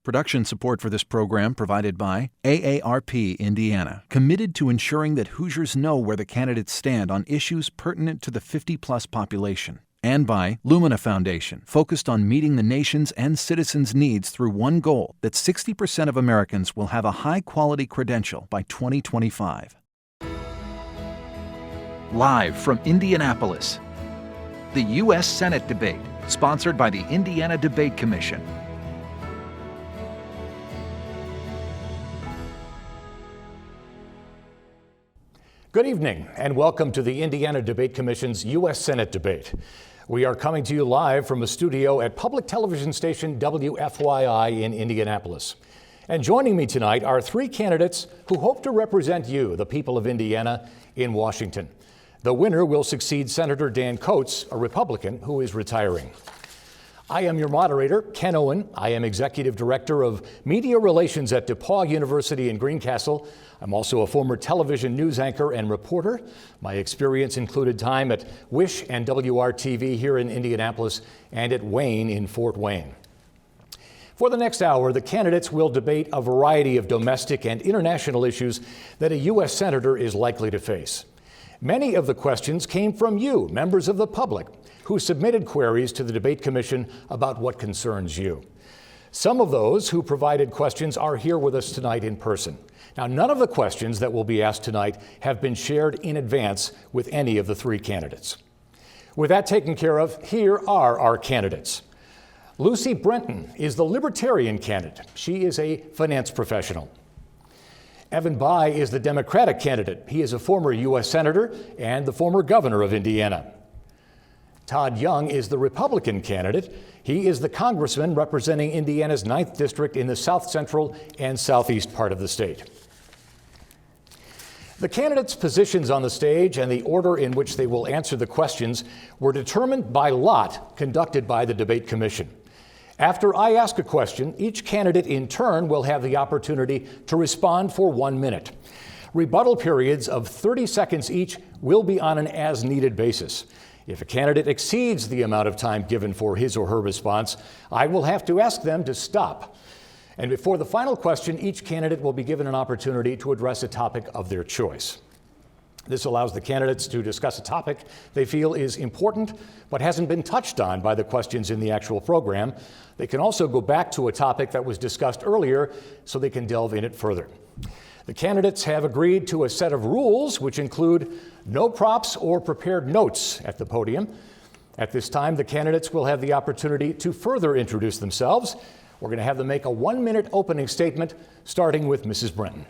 Production support for this program provided by AARP Indiana, committed to ensuring that Hoosiers know where the candidates stand on issues pertinent to the 50-plus population. And by Lumina Foundation, focused on meeting the nation's and citizens' needs through one goal, that 60% of Americans will have a high-quality credential by 2025. Live from Indianapolis, the U.S. Senate debate, sponsored by the Indiana Debate Commission. Good evening, and welcome to the Indiana Debate Commission's U.S. Senate debate. We are coming to you live from a studio at public television station WFYI in Indianapolis. And joining me tonight are three candidates who hope to represent you, the people of Indiana, in Washington. The winner will succeed Senator Dan Coates, a Republican who is retiring. I am your moderator, Ken Owen. I am Executive Director of Media Relations at DePauw University in Greencastle. I'm also a former television news anchor and reporter. My experience included time at WISH and WRTV here in Indianapolis and at Wayne in Fort Wayne. For the next hour, the candidates will debate a variety of domestic and international issues that a U.S. Senator is likely to face. Many of the questions came from you, members of the public, who submitted queries to the Debate Commission about what concerns you. Some of those who provided questions are here with us tonight in person. Now, none of the questions that will be asked tonight have been shared in advance with any of the three candidates. With that taken care of, here are our candidates. Lucy Brenton is the Libertarian candidate. She is a finance professional. Evan Bayh is the Democratic candidate. He is a former U.S. Senator and the former governor of Indiana. Todd Young is the Republican candidate. He is the congressman representing Indiana's 9th District in the south central and southeast part of the state. The candidates' positions on the stage and the order in which they will answer the questions were determined by lot conducted by the Debate Commission. After I ask a question, each candidate in turn will have the opportunity to respond for 1 minute. Rebuttal periods of 30 seconds each will be on an as-needed basis. If a candidate exceeds the amount of time given for his or her response, I will have to ask them to stop. And before the final question, each candidate will be given an opportunity to address a topic of their choice. This allows the candidates to discuss a topic they feel is important but hasn't been touched on by the questions in the actual program. They can also go back to a topic that was discussed earlier so they can delve in it further. The candidates have agreed to a set of rules which include no props or prepared notes at the podium. At this time, the candidates will have the opportunity to further introduce themselves. We're going to have them make a 1-minute opening statement, starting with Mrs. Brenton.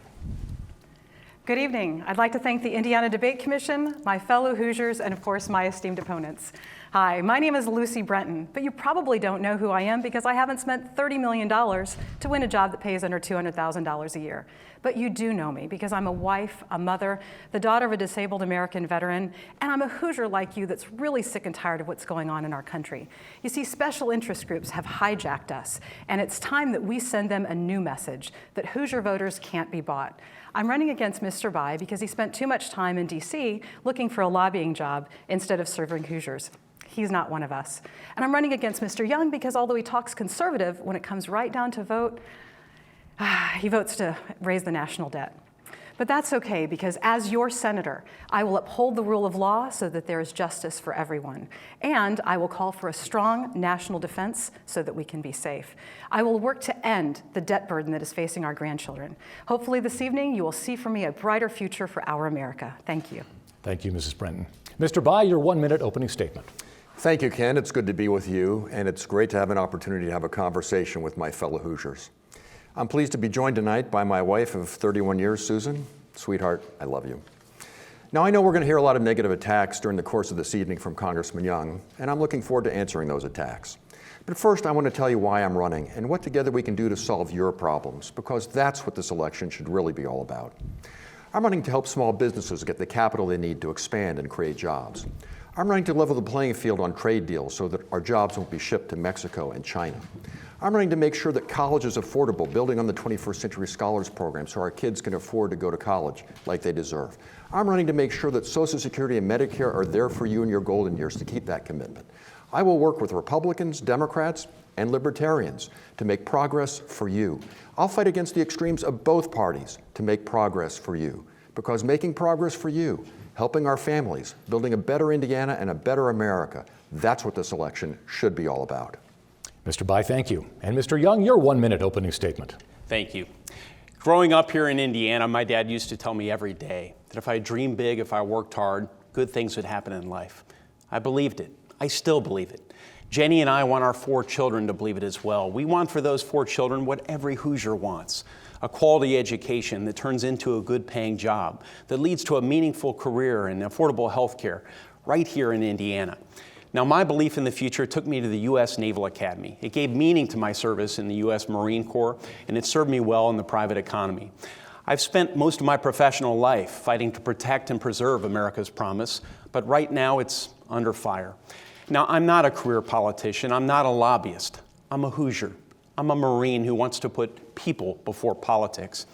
Good evening. I'd like to thank the Indiana Debate Commission, my fellow Hoosiers, and of course, my esteemed opponents. Hi, my name is Lucy Brenton, but you probably don't know who I am because I haven't spent $30 million to win a job that pays under $200,000 a year. But you do know me because I'm a wife, a mother, the daughter of a disabled American veteran, and I'm a Hoosier like you that's really sick and tired of what's going on in our country. You see, special interest groups have hijacked us, and it's time that we send them a new message that Hoosier voters can't be bought. I'm running against Mr. Bayh because he spent too much time in D.C. looking for a lobbying job instead of serving Hoosiers. He's not one of us. And I'm running against Mr. Young because although he talks conservative, when it comes right down to vote, he votes to raise the national debt. But that's okay because as your senator, I will uphold the rule of law so that there is justice for everyone. And I will call for a strong national defense so that we can be safe. I will work to end the debt burden that is facing our grandchildren. Hopefully this evening you will see from me a brighter future for our America. Thank you. Thank you, Mrs. Brenton. Mr. Bayh, your 1-minute opening statement. Thank you, Ken. It's good to be with you, and it's great to have an opportunity to have a conversation with my fellow Hoosiers. I'm pleased to be joined tonight by my wife of 31 years, Susan. Sweetheart, I love you. Now, I know we're going to hear a lot of negative attacks during the course of this evening from Congressman Young, and I'm looking forward to answering those attacks. But first, I want to tell you why I'm running and what together we can do to solve your problems, because that's what this election should really be all about. I'm running to help small businesses get the capital they need to expand and create jobs. I'm running to level the playing field on trade deals so that our jobs won't be shipped to Mexico and China. I'm running to make sure that college is affordable, building on the 21st Century Scholars Program so our kids can afford to go to college like they deserve. I'm running to make sure that Social Security and Medicare are there for you in your golden years to keep that commitment. I will work with Republicans, Democrats, and Libertarians to make progress for you. I'll fight against the extremes of both parties to make progress for you, because making progress for you, helping our families, building a better Indiana and a better America, that's what this election should be all about. Mr. Bayh, thank you. And Mr. Young, your 1-minute opening statement. Thank you. Growing up here in Indiana, my dad used to tell me every day that if I dreamed big, if I worked hard, good things would happen in life. I believed it. I still believe it. Jenny and I want our 4 children to believe it as well. We want for those 4 children what every Hoosier wants: a quality education that turns into a good paying job, that leads to a meaningful career and affordable health care right here in Indiana. Now, my belief in the future took me to the U.S. Naval Academy. It gave meaning to my service in the U.S. Marine Corps, and it served me well in the private economy. I've spent most of my professional life fighting to protect and preserve America's promise, but right now it's under fire. Now, I'm not a career politician. I'm not a lobbyist. I'm a Hoosier. I'm a Marine who wants to put people before politics.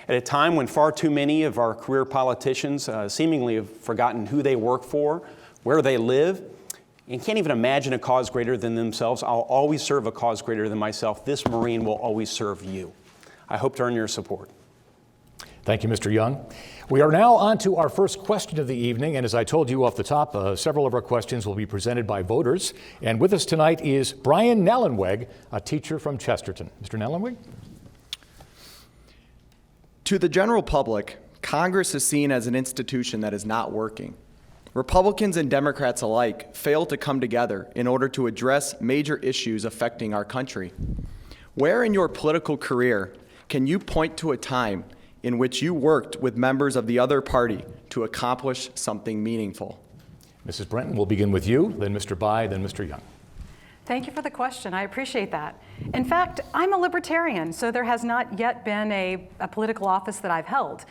At a time when far too many of our career politicians seemingly have forgotten who they work for, where they live, and can't even imagine a cause greater than themselves, I'll always serve a cause greater than myself. This Marine will always serve you. I hope to earn your support. Thank you, Mr. Young. We are now on to our first question of the evening, and as I told you off the top, several of our questions will be presented by voters. And with us tonight is Brian Nellenweg, a teacher from Chesterton. Mr. Nellenweg? To the general public, Congress is seen as an institution that is not working. Republicans and Democrats alike fail to come together in order to address major issues affecting our country. Where in your political career can you point to a time in which you worked with members of the other party to accomplish something meaningful? Mrs. Brenton, we'll begin with you, then Mr. Bayh, then Mr. Young. Thank you for the question. I appreciate that. In fact, I'm a Libertarian, so there has not yet been a political office that I've held.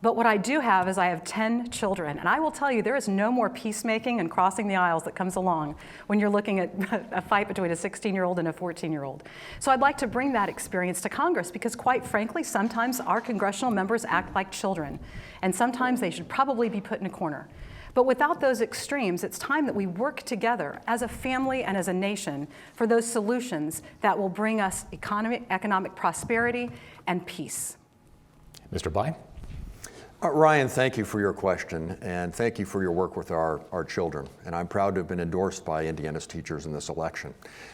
But what I do have is I have 10 children, and I will tell you there is no more peacemaking and crossing the aisles that comes along when you're looking at a fight between a 16-year-old and a 14-year-old. So I'd like to bring that experience to Congress because, quite frankly, sometimes our congressional members act like children, and sometimes they should probably be put in a corner. But without those extremes, it's time that we work together as a family and as a nation for those solutions that will bring us economic prosperity and peace. Mr. Bayh? Ryan, thank you for your question, and thank you for your work with our children. And I'm proud to have been endorsed by Indiana's teachers in this election.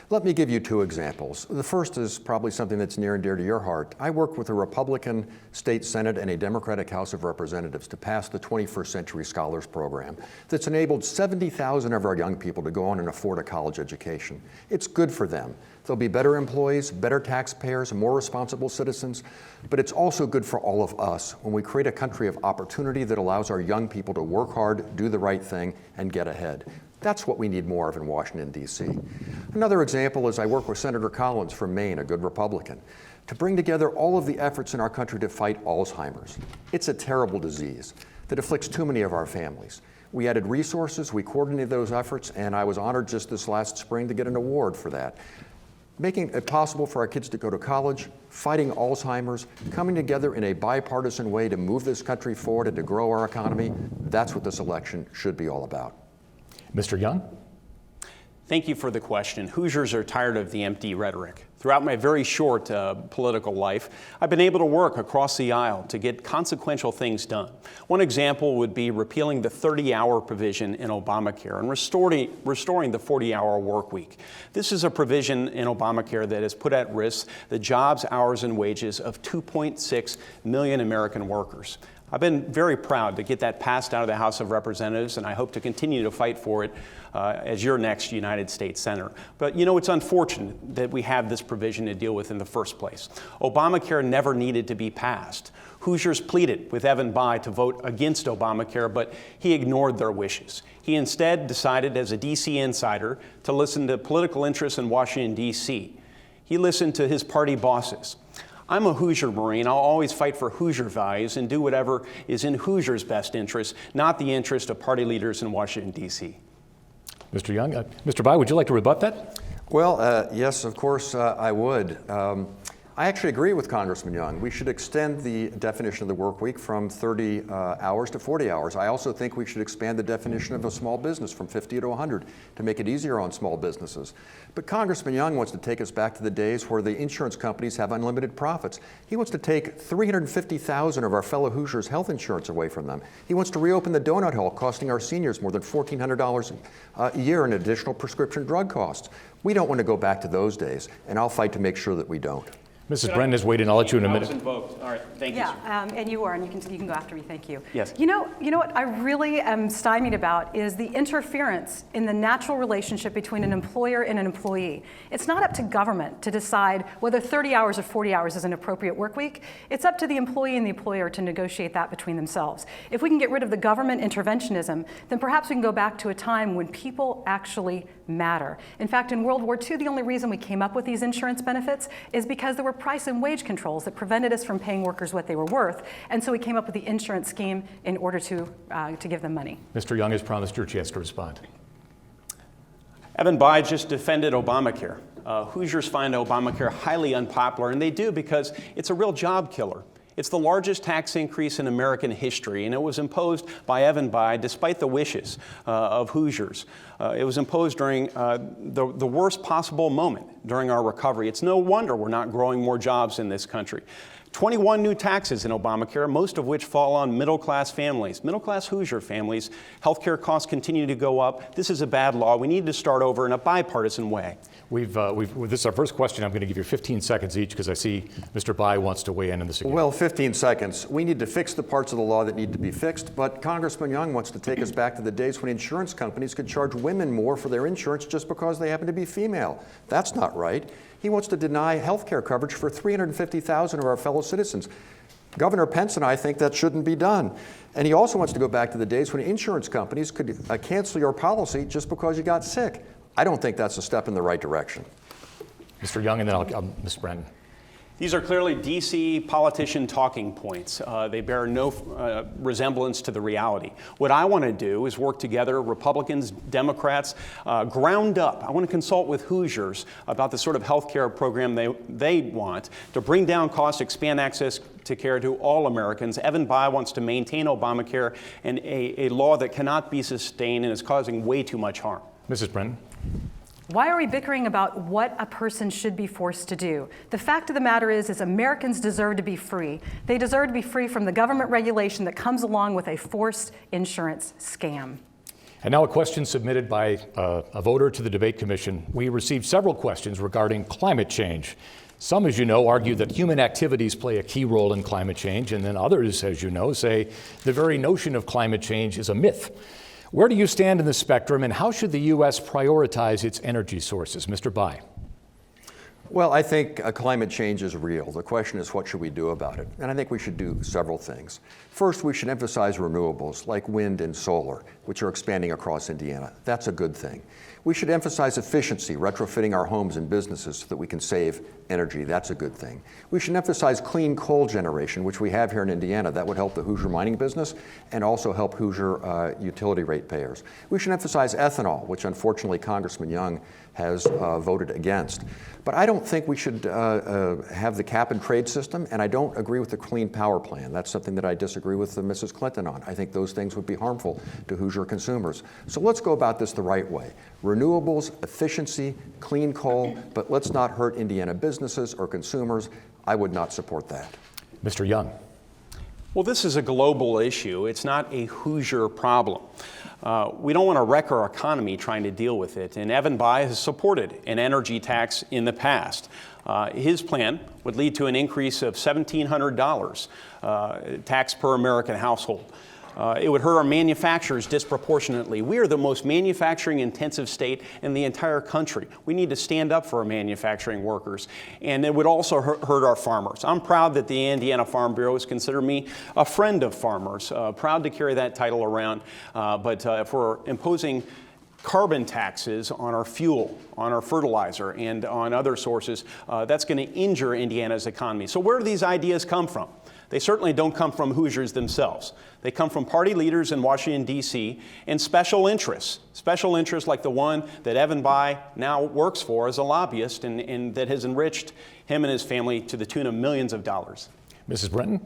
Let me give you 2 examples. The first is probably something that's near and dear to your heart. I worked with a Republican state Senate and a Democratic House of Representatives to pass the 21st Century Scholars Program that's enabled 70,000 of our young people to go on and afford a college education. It's good for them. They'll be better employees, better taxpayers, more responsible citizens, but it's also good for all of us when we create a country of opportunity that allows our young people to work hard, do the right thing, and get ahead. That's what we need more of in Washington, D.C. Another example is I work with Senator Collins from Maine, a good Republican, to bring together all of the efforts in our country to fight Alzheimer's. It's a terrible disease that afflicts too many of our families. We added resources, we coordinated those efforts, and I was honored just this last spring to get an award for that. Making it possible for our kids to go to college, fighting Alzheimer's, coming together in a bipartisan way to move this country forward and to grow our economy, that's what this election should be all about. Mr. Young? Thank you for the question. Hoosiers are tired of the empty rhetoric. Throughout my very short political life, I've been able to work across the aisle to get consequential things done. One example would be repealing the 30-hour provision in Obamacare and restoring the 40-hour work week. This is a provision in Obamacare that has put at risk the jobs, hours, and wages of 2.6 million American workers. I've been very proud to get that passed out of the House of Representatives, and I hope to continue to fight for it as your next United States Senator. But you know, it's unfortunate that we have this provision to deal with in the first place. Obamacare never needed to be passed. Hoosiers pleaded with Evan Bayh to vote against Obamacare, but he ignored their wishes. He instead decided, as a D.C. insider, to listen to political interests in Washington, D.C. He listened to his party bosses. I'm a Hoosier Marine. I'll always fight for Hoosier values and do whatever is in Hoosiers' best interest, not the interest of party leaders in Washington, D.C. Mr. Young, Mr. Bayh, would you like to rebut that? Well, yes, of course I would. I actually agree with Congressman Young. We should extend the definition of the work week from 30 hours to 40 hours. I also think we should expand the definition of a small business from 50 to 100 to make it easier on small businesses. But Congressman Young wants to take us back to the days where the insurance companies have unlimited profits. He wants to take 350,000 of our fellow Hoosiers' health insurance away from them. He wants to reopen the donut hole, costing our seniors more than $1,400 a year in additional prescription drug costs. We don't want to go back to those days, and I'll fight to make sure that we don't. Mrs. Brenton is waiting. I'll let you in a minute. All right, thank you, sir. And you are, and you can go after me. Thank you. Yes. You know what I really am stymied about is the interference in the natural relationship between an employer and an employee. It's not up to government to decide whether 30 hours or 40 hours is an appropriate work week. It's up to the employee and the employer to negotiate that between themselves. If we can get rid of the government interventionism, then perhaps we can go back to a time when people actually matter. In fact, in World War II, the only reason we came up with these insurance benefits is because there were price and wage controls that prevented us from paying workers what they were worth, and so we came up with the insurance scheme in order to give them money. Mr. Young has promised your chance to respond. Evan Bayh just defended Obamacare. Hoosiers find Obamacare highly unpopular, and they do because it's a real job killer. It's the largest tax increase in American history, and it was imposed by Evan Bayh despite the wishes of Hoosiers. It was imposed during the worst possible moment during our recovery. It's no wonder we're not growing more jobs in this country. 21 new taxes in Obamacare, most of which fall on middle-class families, middle-class Hoosier families. Healthcare costs continue to go up. This is a bad law. We need to start over in a bipartisan way. This is our first question. I'm going to give you 15 seconds each because I see Mr. Bayh wants to weigh in on this again. Well, 15 seconds. We need to fix the parts of the law that need to be fixed, but Congressman Young wants to take us back to the days when insurance companies could charge women more for their insurance just because they happen to be female. That's not right. He wants to deny health care coverage for 350,000 of our fellow citizens. Governor Pence and I think that shouldn't be done. And he also wants to go back to the days when insurance companies could cancel your policy just because you got sick. I don't think that's a step in the right direction. Mr. Young, and then Ms. Brenton. These are clearly D.C. politician talking points. They bear no resemblance to the reality. What I want to do is work together, Republicans, Democrats, ground up. I want to consult with Hoosiers about the sort of health care program they want to bring down costs, expand access to care to all Americans. Evan Bayh wants to maintain Obamacare and a law that cannot be sustained and is causing way too much harm. Mrs. Brenton. Why are we bickering about what a person should be forced to do? The fact of the matter is Americans deserve to be free. They deserve to be free from the government regulation that comes along with a forced insurance scam. And now a question submitted by a voter to the Debate Commission. We received several questions regarding climate change. Some, as you know, argue that human activities play a key role in climate change, and then others, as you know, say the very notion of climate change is a myth. Where do you stand in the spectrum, and how should the U.S. prioritize its energy sources? Mr. Bayh. Well, I think climate change is real. The question is, what should we do about it? And I think we should do several things. First, we should emphasize renewables like wind and solar, which are expanding across Indiana. That's a good thing. We should emphasize efficiency, retrofitting our homes and businesses so that we can save energy. That's a good thing. We should emphasize clean coal generation, which we have here in Indiana. That would help the Hoosier mining business and also help Hoosier utility rate payers. We should emphasize ethanol, which unfortunately Congressman Young has voted against. But I don't think we should have the cap and trade system, and I don't agree with the Clean Power Plan. That's something that I disagree with Mrs. Clinton on. I think those things would be harmful to Hoosier consumers. So let's go about this the right way. Renewables, efficiency, clean coal, but let's not hurt Indiana businesses or consumers. I would not support that. Mr. Young. Well, this is a global issue. It's not a Hoosier problem. We don't want to wreck our economy trying to deal with it, and Evan Bayh has supported an energy tax in the past. His plan would lead to an increase of $1,700 tax per American household. It would hurt our manufacturers disproportionately. We are the most manufacturing-intensive state in the entire country. We need to stand up for our manufacturing workers. And it would also hurt our farmers. I'm proud that the Indiana Farm Bureau has considered me a friend of farmers, proud to carry that title around. But if we're imposing carbon taxes on our fuel, on our fertilizer, and on other sources, that's going to injure Indiana's economy. So where do these ideas come from? They certainly don't come from Hoosiers themselves. They come from party leaders in Washington, D.C., and special interests like the one that Evan Bayh now works for as a lobbyist and that has enriched him and his family to the tune of millions of dollars. Mrs. Brenton?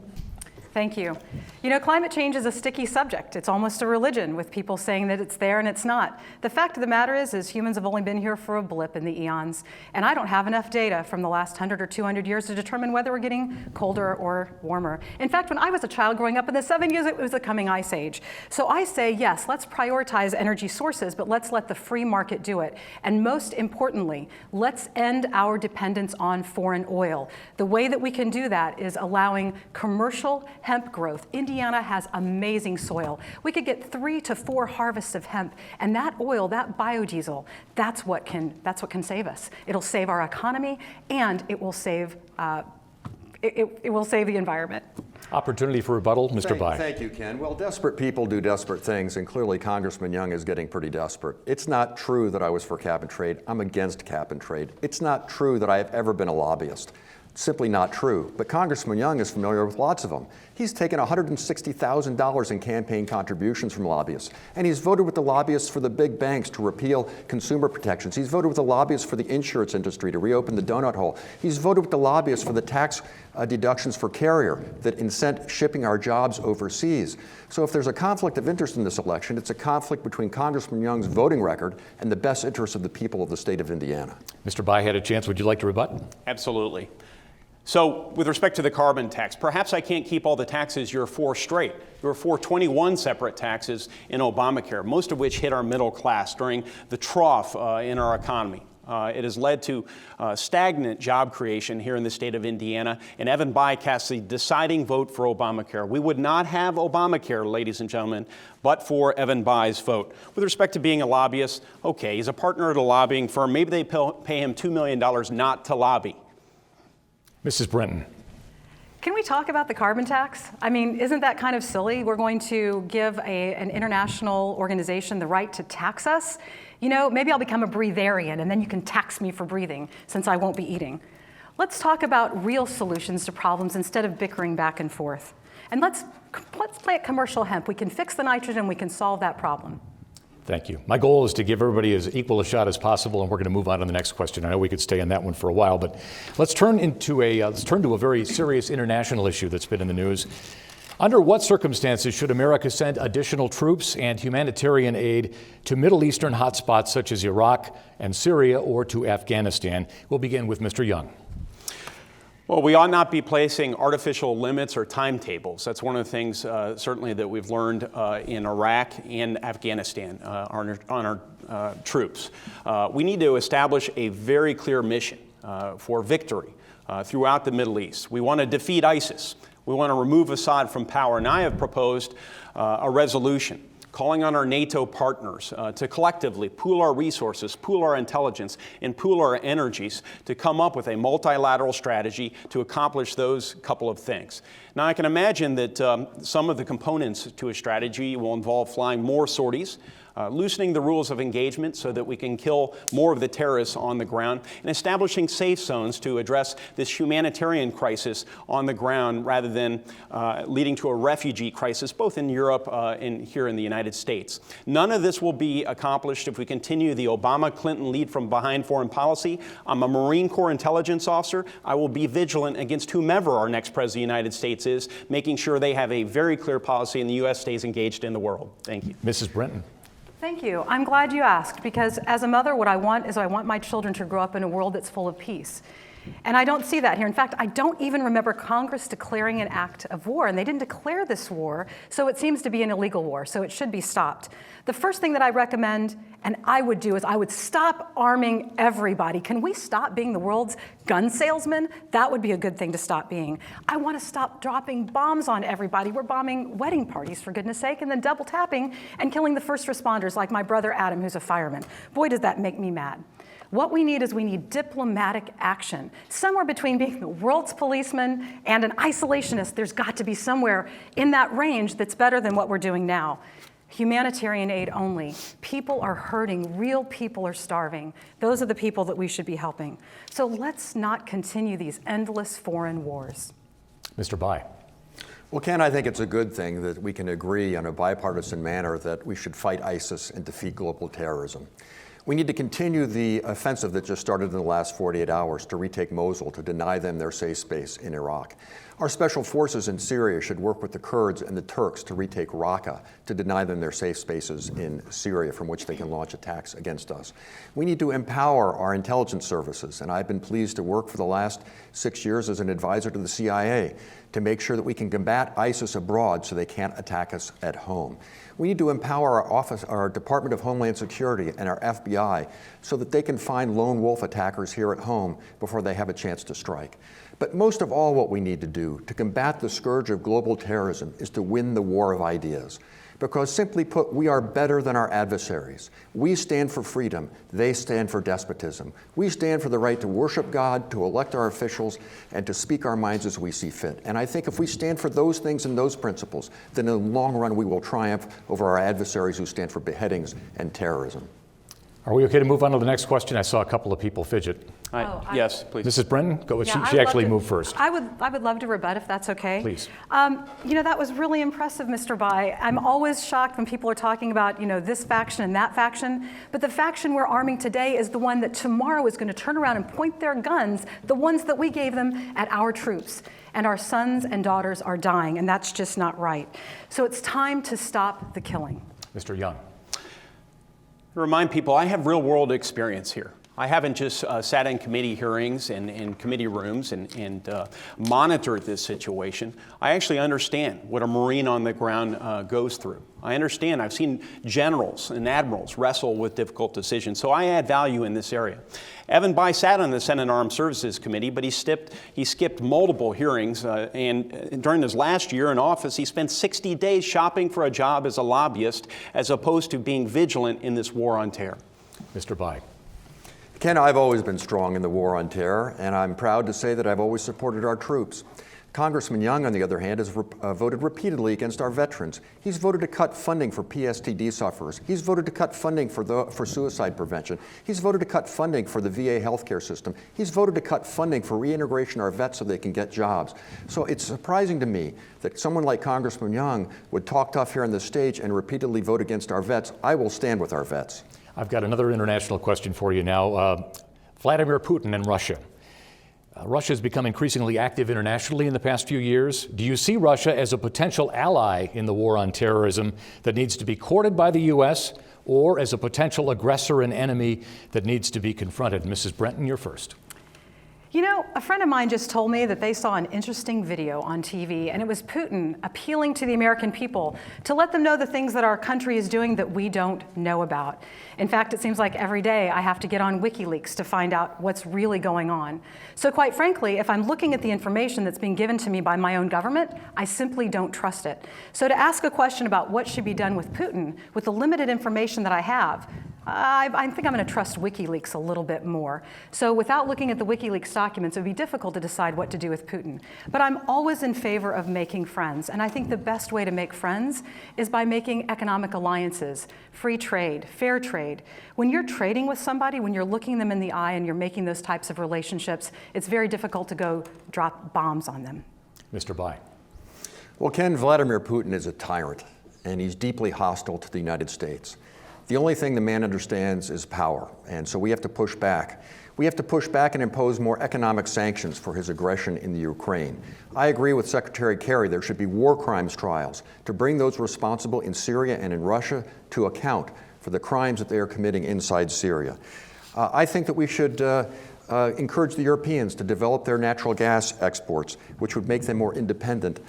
Thank you. You know, climate change is a sticky subject. It's almost a religion, with people saying that it's there and it's not. The fact of the matter is humans have only been here for a blip in the eons, and I don't have enough data from the last 100 or 200 years to determine whether we're getting colder or warmer. In fact, when I was a child growing up in the 70s, it was the coming ice age. So I say, yes, let's prioritize energy sources, but let's let the free market do it. And most importantly, let's end our dependence on foreign oil. The way that we can do that is allowing commercial hemp growth. Indiana has amazing soil. We could get 3 to 4 harvests of hemp, and that oil, that biodiesel, that's what can save us. It'll save our economy, and it will save it will save the environment. Opportunity for rebuttal, Mr. Bayh. Thank you, Ken. Well, desperate people do desperate things, and clearly Congressman Young is getting pretty desperate. It's not true that I was for cap and trade. I'm against cap and trade. It's not true that I have ever been a lobbyist. Simply not true. But Congressman Young is familiar with lots of them. He's taken $160,000 in campaign contributions from lobbyists, and he's voted with the lobbyists for the big banks to repeal consumer protections. He's voted with the lobbyists for the insurance industry to reopen the donut hole. He's voted with the lobbyists for the tax deductions for carrier that incent shipping our jobs overseas. So if there's a conflict of interest in this election, it's a conflict between Congressman Young's voting record and the best interests of the people of the state of Indiana. Mr. Bayh had a chance. Would you like to rebut? Absolutely. So with respect to the carbon tax, perhaps I can't keep all the taxes you're for straight. You're for 21 separate taxes in Obamacare, most of which hit our middle class during the trough in our economy. It has led to stagnant job creation here in the state of Indiana, and Evan Bayh cast the deciding vote for Obamacare. We would not have Obamacare, ladies and gentlemen, but for Evan Bayh's vote. With respect to being a lobbyist, okay, he's a partner at a lobbying firm. Maybe they pay him $2 million not to lobby. Mrs. Brenton. Can we talk about the carbon tax? I mean, isn't that kind of silly? We're going to give an international organization the right to tax us. You know, maybe I'll become a breatharian and then you can tax me for breathing since I won't be eating. Let's talk about real solutions to problems instead of bickering back and forth. And let's plant commercial hemp. We can fix the nitrogen, we can solve that problem. Thank you. My goal is to give everybody as equal a shot as possible, and we're going to move on to the next question. I know we could stay on that one for a while, but let's turn to a very serious international issue that's been in the news. Under what circumstances should America send additional troops and humanitarian aid to Middle Eastern hotspots such as Iraq and Syria or to Afghanistan? We'll begin with Mr. Young. Well, we ought not be placing artificial limits or timetables. That's one of the things certainly that we've learned in Iraq and Afghanistan on our troops. We need to establish a very clear mission for victory throughout the Middle East. We want to defeat ISIS. We want to remove Assad from power. And I have proposed a resolution calling on our NATO partners to collectively pool our resources, pool our intelligence, and pool our energies to come up with a multilateral strategy to accomplish those couple of things. Now, I can imagine that some of the components to a strategy will involve flying more sorties, loosening the rules of engagement so that we can kill more of the terrorists on the ground, and establishing safe zones to address this humanitarian crisis on the ground rather than leading to a refugee crisis both in Europe and here in the United States. None of this will be accomplished if we continue the Obama-Clinton lead from behind foreign policy. I'm a Marine Corps intelligence officer. I will be vigilant against whomever our next president of the United States is, making sure they have a very clear policy and the U.S. stays engaged in the world. Thank you. Mrs. Brenton. Thank you. I'm glad you asked, because as a mother, what I want is I want my children to grow up in a world that's full of peace. And I don't see that here. In fact, I don't even remember Congress declaring an act of war, and they didn't declare this war, so it seems to be an illegal war, so it should be stopped. The first thing that I recommend, and I would do, is I would stop arming everybody. Can we stop being the world's gun salesman? That would be a good thing to stop being. I want to stop dropping bombs on everybody. We're bombing wedding parties, for goodness sake, and then double tapping and killing the first responders like my brother Adam, who's a fireman. Boy, does that make me mad. What we need is diplomatic action. Somewhere between being the world's policeman and an isolationist, there's got to be somewhere in that range that's better than what we're doing now. humanitarian aid only. People are hurting, real people are starving. Those are the people that we should be helping. So let's not continue these endless foreign wars. Mr. Bayh. Well, Ken, I think it's a good thing that we can agree in a bipartisan manner that we should fight ISIS and defeat global terrorism. We need to continue the offensive that just started in the last 48 hours to retake Mosul, to deny them their safe space in Iraq. Our special forces in Syria should work with the Kurds and the Turks to retake Raqqa, to deny them their safe spaces in Syria from which they can launch attacks against us. We need to empower our intelligence services, and I've been pleased to work for the last 6 years as an advisor to the CIA to make sure that we can combat ISIS abroad so they can't attack us at home. We need to empower our Department of Homeland Security and our FBI so that they can find lone wolf attackers here at home before they have a chance to strike. But most of all, what we need to do to combat the scourge of global terrorism is to win the war of ideas. Because simply put, we are better than our adversaries. We stand for freedom. They stand for despotism. We stand for the right to worship God, to elect our officials, and to speak our minds as we see fit. And I think if we stand for those things and those principles, then in the long run we will triumph over our adversaries who stand for beheadings and terrorism. Are we okay to move on to the next question? I saw a couple of people fidget. Yes, please. Mrs. Brenton, go ahead. Yeah, She actually moved first. I would love to rebut if that's okay. Please. You know, that was really impressive, Mr. Bayh. I'm always shocked when people are talking about, you know, this faction and that faction, but the faction we're arming today is the one that tomorrow is going to turn around and point their guns, the ones that we gave them, at our troops. And our sons and daughters are dying, and that's just not right. So it's time to stop the killing. Mr. Young. Remind people, I have real world experience here. I haven't just sat in committee hearings and in committee rooms and monitored this situation. I actually understand what a Marine on the ground goes through. I understand. I've seen generals and admirals wrestle with difficult decisions, so I add value in this area. Evan Bayh sat on the Senate Armed Services Committee, but he skipped multiple hearings, and during his last year in office, he spent 60 days shopping for a job as a lobbyist, as opposed to being vigilant in this war on terror. Mr. Bayh. Ken, I've always been strong in the war on terror, and I'm proud to say that I've always supported our troops. Congressman Young, on the other hand, has voted repeatedly against our veterans. He's voted to cut funding for PSTD sufferers. He's voted to cut funding for suicide prevention. He's voted to cut funding for the VA healthcare system. He's voted to cut funding for reintegration of our vets so they can get jobs. So it's surprising to me that someone like Congressman Young would talk tough here on the stage and repeatedly vote against our vets. I will stand with our vets. I've got another international question for you now. Vladimir Putin and Russia. Russia has become increasingly active internationally in the past few years. Do you see Russia as a potential ally in the war on terrorism that needs to be courted by the U.S., or as a potential aggressor and enemy that needs to be confronted? Mrs. Brenton, you're first. You know, a friend of mine just told me that they saw an interesting video on TV, and it was Putin appealing to the American people to let them know the things that our country is doing that we don't know about. In fact, it seems like every day I have to get on WikiLeaks to find out what's really going on. So quite frankly, if I'm looking at the information that's being given to me by my own government, I simply don't trust it. So to ask a question about what should be done with Putin, with the limited information that I have, I think I'm going to trust WikiLeaks a little bit more. So without looking at the WikiLeaks documents, it would be difficult to decide what to do with Putin. But I'm always in favor of making friends. And I think the best way to make friends is by making economic alliances, free trade, fair trade. When you're trading with somebody, when you're looking them in the eye and you're making those types of relationships, it's very difficult to go drop bombs on them. Mr. Bayh. Well, Ken, Vladimir Putin is a tyrant, and he's deeply hostile to the United States. The only thing the man understands is power, and so we have to push back. We have to push back and impose more economic sanctions for his aggression in the Ukraine. I agree with Secretary Kerry there should be war crimes trials to bring those responsible in Syria and in Russia to account for the crimes that they are committing inside Syria. I think that we should encourage the Europeans to develop their natural gas exports, which would make them more independent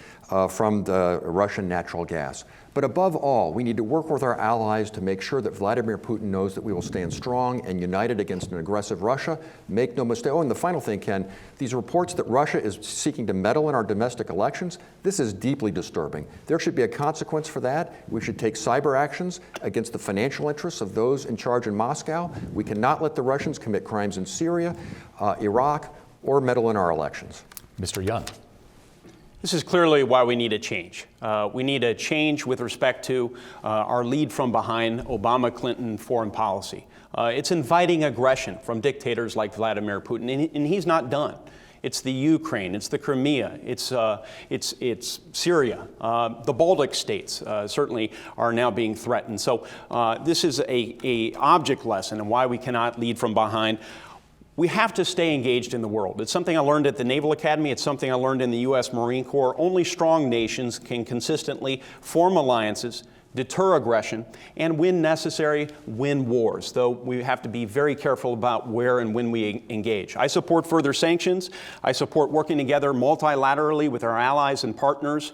from the Russian natural gas. But above all, we need to work with our allies to make sure that Vladimir Putin knows that we will stand strong and united against an aggressive Russia. Make no mistake. Oh, and the final thing, Ken, these reports that Russia is seeking to meddle in our domestic elections, this is deeply disturbing. There should be a consequence for that. We should take cyber actions against the financial interests of those in charge in Moscow. We cannot let the Russians commit crimes in Syria, Iraq, or meddle in our elections. Mr. Young. This is clearly why we need a change. We need a change with respect to our lead from behind Obama-Clinton foreign policy. It's inviting aggression from dictators like Vladimir Putin, and he's not done. It's the Ukraine, it's the Crimea, it's Syria. The Baltic states certainly are now being threatened. So this is a object lesson in why we cannot lead from behind. We have to stay engaged in the world. It's something I learned at the Naval Academy. It's something I learned in the U.S. Marine Corps. Only strong nations can consistently form alliances, deter aggression, and when necessary, win wars, though we have to be very careful about where and when we engage. I support further sanctions. I support working together multilaterally with our allies and partners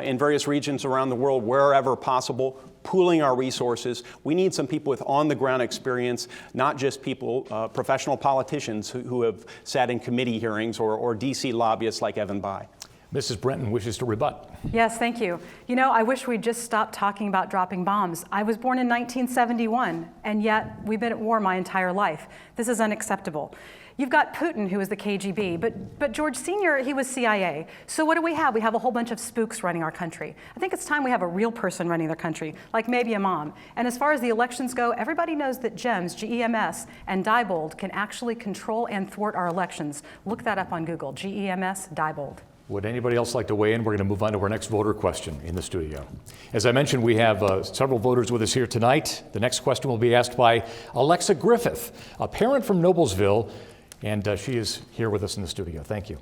in various regions around the world wherever possible, pooling our resources. We need some people with on-the-ground experience, not just people, professional politicians who have sat in committee hearings or D.C. lobbyists like Evan Bayh. Mrs. Brenton wishes to rebut. Yes, thank you. You know, I wish we'd just stop talking about dropping bombs. I was born in 1971, and yet we've been at war my entire life. This is unacceptable. You've got Putin, who was the KGB, but George Sr., he was CIA. So what do? We have a whole bunch of spooks running our country. I think it's time we have a real person running their country, like maybe a mom. And as far as the elections go, everybody knows that GEMS, G-E-M-S, and Diebold can actually control and thwart our elections. Look that up on Google, G-E-M-S, Diebold. Would anybody else like to weigh in? We're going to move on to our next voter question in the studio. As I mentioned, we have several voters with us here tonight. The next question will be asked by Alexa Griffith, a parent from Noblesville, and she is here with us in the studio. Thank you.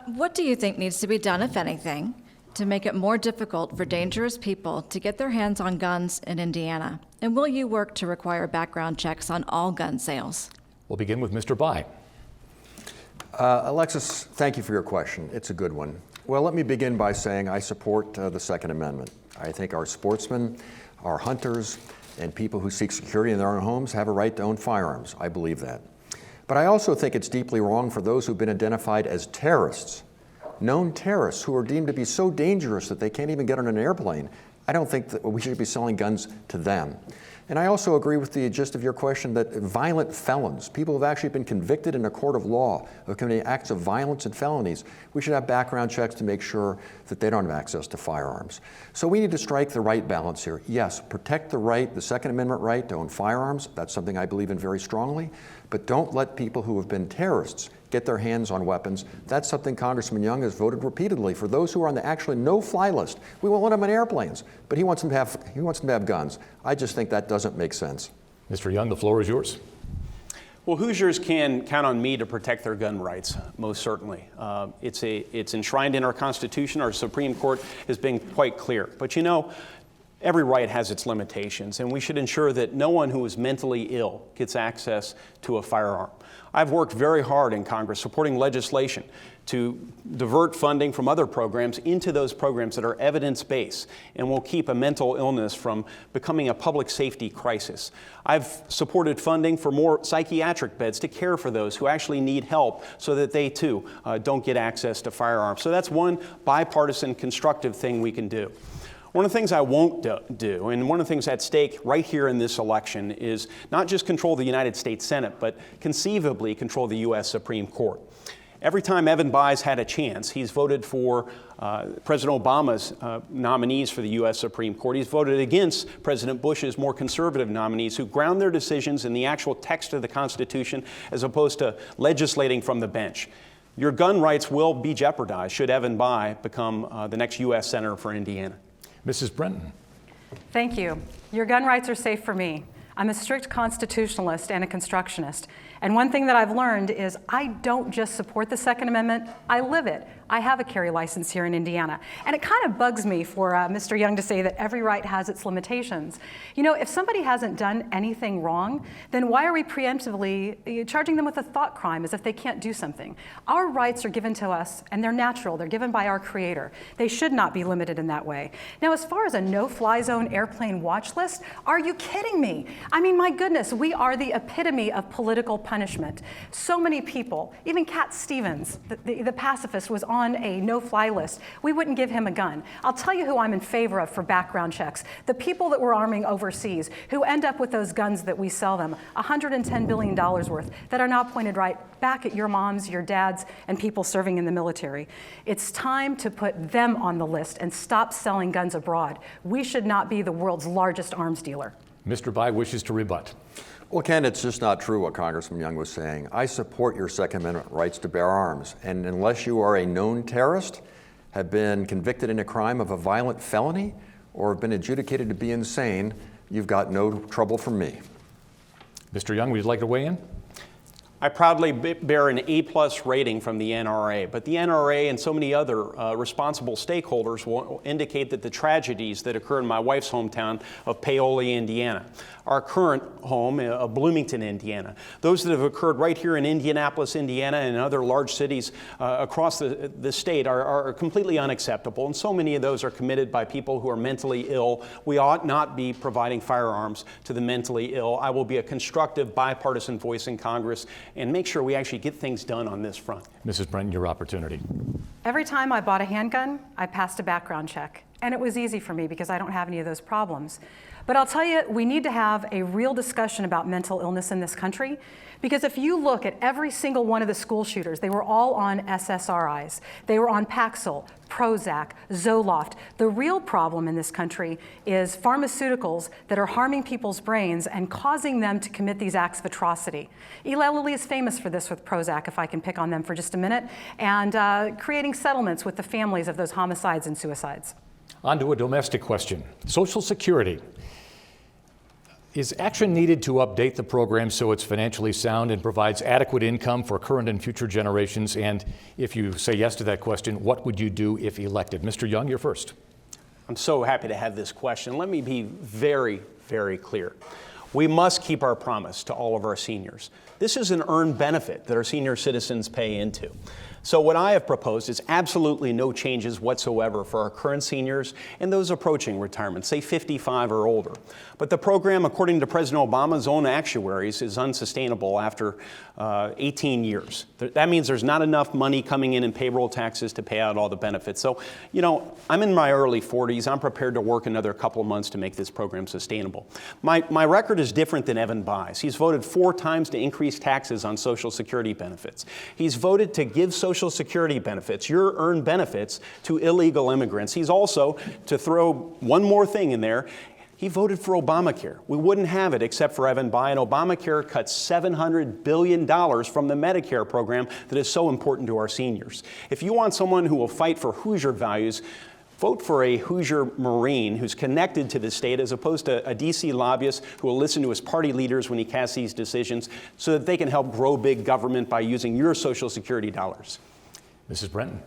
What do you think needs to be done, if anything, to make it more difficult for dangerous people to get their hands on guns in Indiana? And will you work to require background checks on all gun sales? We'll begin with Mr. Bayh. Alexis, thank you for your question. It's a good one. Well, let me begin by saying I support the Second Amendment. I think our sportsmen, our hunters, and people who seek security in their own homes have a right to own firearms. I believe that. But I also think it's deeply wrong for those who've been identified as terrorists, known terrorists who are deemed to be so dangerous that they can't even get on an airplane. I don't think that we should be selling guns to them. And I also agree with the gist of your question that violent felons, people who have actually been convicted in a court of law of committing acts of violence and felonies, we should have background checks to make sure that they don't have access to firearms. So we need to strike the right balance here. Yes, protect the right, the Second Amendment right to own firearms. That's something I believe in very strongly. But don't let people who have been terrorists get their hands on weapons. That's something Congressman Young has voted repeatedly. For those who are on the actually no-fly list, we won't let them on airplanes, but he wants them to have guns. I just think that doesn't make sense. Mr. Young, the floor is yours. Well, Hoosiers can count on me to protect their gun rights, most certainly. It's enshrined in our Constitution. Our Supreme Court has been quite clear. But you know, every right has its limitations, and we should ensure that no one who is mentally ill gets access to a firearm. I've worked very hard in Congress supporting legislation to divert funding from other programs into those programs that are evidence-based and will keep a mental illness from becoming a public safety crisis. I've supported funding for more psychiatric beds to care for those who actually need help so that they too don't get access to firearms. So that's one bipartisan constructive thing we can do. One of the things I won't do, and one of the things at stake right here in this election, is not just control the United States Senate, but conceivably control the U.S. Supreme Court. Every time Evan Bayh's had a chance, he's voted for President Obama's nominees for the U.S. Supreme Court. He's voted against President Bush's more conservative nominees who ground their decisions in the actual text of the Constitution as opposed to legislating from the bench. Your gun rights will be jeopardized should Evan Bayh become the next U.S. Senator for Indiana. Mrs. Brenton. Thank you. Your gun rights are safe for me. I'm a strict constitutionalist and a constructionist. And one thing that I've learned is I don't just support the Second Amendment, I live it. I have a carry license here in Indiana. And it kind of bugs me for Mr. Young to say that every right has its limitations. You know, if somebody hasn't done anything wrong, then why are we preemptively charging them with a thought crime as if they can't do something? Our rights are given to us, and they're natural. They're given by our Creator. They should not be limited in that way. Now, as far as a no-fly zone airplane watch list, are you kidding me? I mean, my goodness, we are the epitome of political punishment. So many people, even Cat Stevens, the pacifist, was on a no-fly list. We wouldn't give him a gun. I'll tell you who I'm in favor of for background checks. The people that we're arming overseas, who end up with those guns that we sell them, $110 billion worth, that are now pointed right back at your moms, your dads, and people serving in the military. It's time to put them on the list and stop selling guns abroad. We should not be the world's largest arms dealer. Mr. Bayh wishes to rebut. Well, Ken, it's just not true what Congressman Young was saying. I support your Second Amendment rights to bear arms, and unless you are a known terrorist, have been convicted in a crime of a violent felony, or have been adjudicated to be insane, you've got no trouble from me. Mr. Young, would you like to weigh in? I proudly bear an A+ rating from the NRA, but the NRA and so many other responsible stakeholders will indicate that the tragedies that occur in my wife's hometown of Paoli, Indiana, our current home of Bloomington, Indiana, those that have occurred right here in Indianapolis, Indiana, and other large cities across the state are completely unacceptable, and so many of those are committed by people who are mentally ill. We ought not be providing firearms to the mentally ill. I will be a constructive, bipartisan voice in Congress and make sure we actually get things done on this front. Mrs. Brenton, your opportunity. Every time I bought a handgun, I passed a background check. And it was easy for me because I don't have any of those problems. But I'll tell you, we need to have a real discussion about mental illness in this country. Because if you look at every single one of the school shooters, they were all on SSRIs. They were on Paxil, Prozac, Zoloft. The real problem in this country is pharmaceuticals that are harming people's brains and causing them to commit these acts of atrocity. Eli Lilly is famous for this with Prozac, if I can pick on them for just a minute, and creating settlements with the families of those homicides and suicides. On to a domestic question. Social Security. Is action needed to update the program so it's financially sound and provides adequate income for current and future generations? And if you say yes to that question, what would you do if elected? Mr. Young, you're first. I'm so happy to have this question. Let me be very, very clear. We must keep our promise to all of our seniors. This is an earned benefit that our senior citizens pay into. So what I have proposed is absolutely no changes whatsoever for our current seniors and those approaching retirement, say 55 or older. But the program, according to President Obama's own actuaries, is unsustainable after 18 years. That means there's not enough money coming in payroll taxes to pay out all the benefits. So, you know, I'm in my early 40s. I'm prepared to work another couple of months to make this program sustainable. My record is different than Evan Bayh's. He's voted 4 times to increase taxes on Social Security benefits. He's voted to give Social Security benefits, your earned benefits, to illegal immigrants. He's also, to throw one more thing in there, he voted for Obamacare. We wouldn't have it except for Evan Bayh, and Obamacare cuts $700 billion from the Medicare program that is so important to our seniors. If you want someone who will fight for Hoosier values, vote for a Hoosier Marine who's connected to the state as opposed to a D.C. lobbyist who will listen to his party leaders when he casts these decisions so that they can help grow big government by using your Social Security dollars. Mrs. Brenton.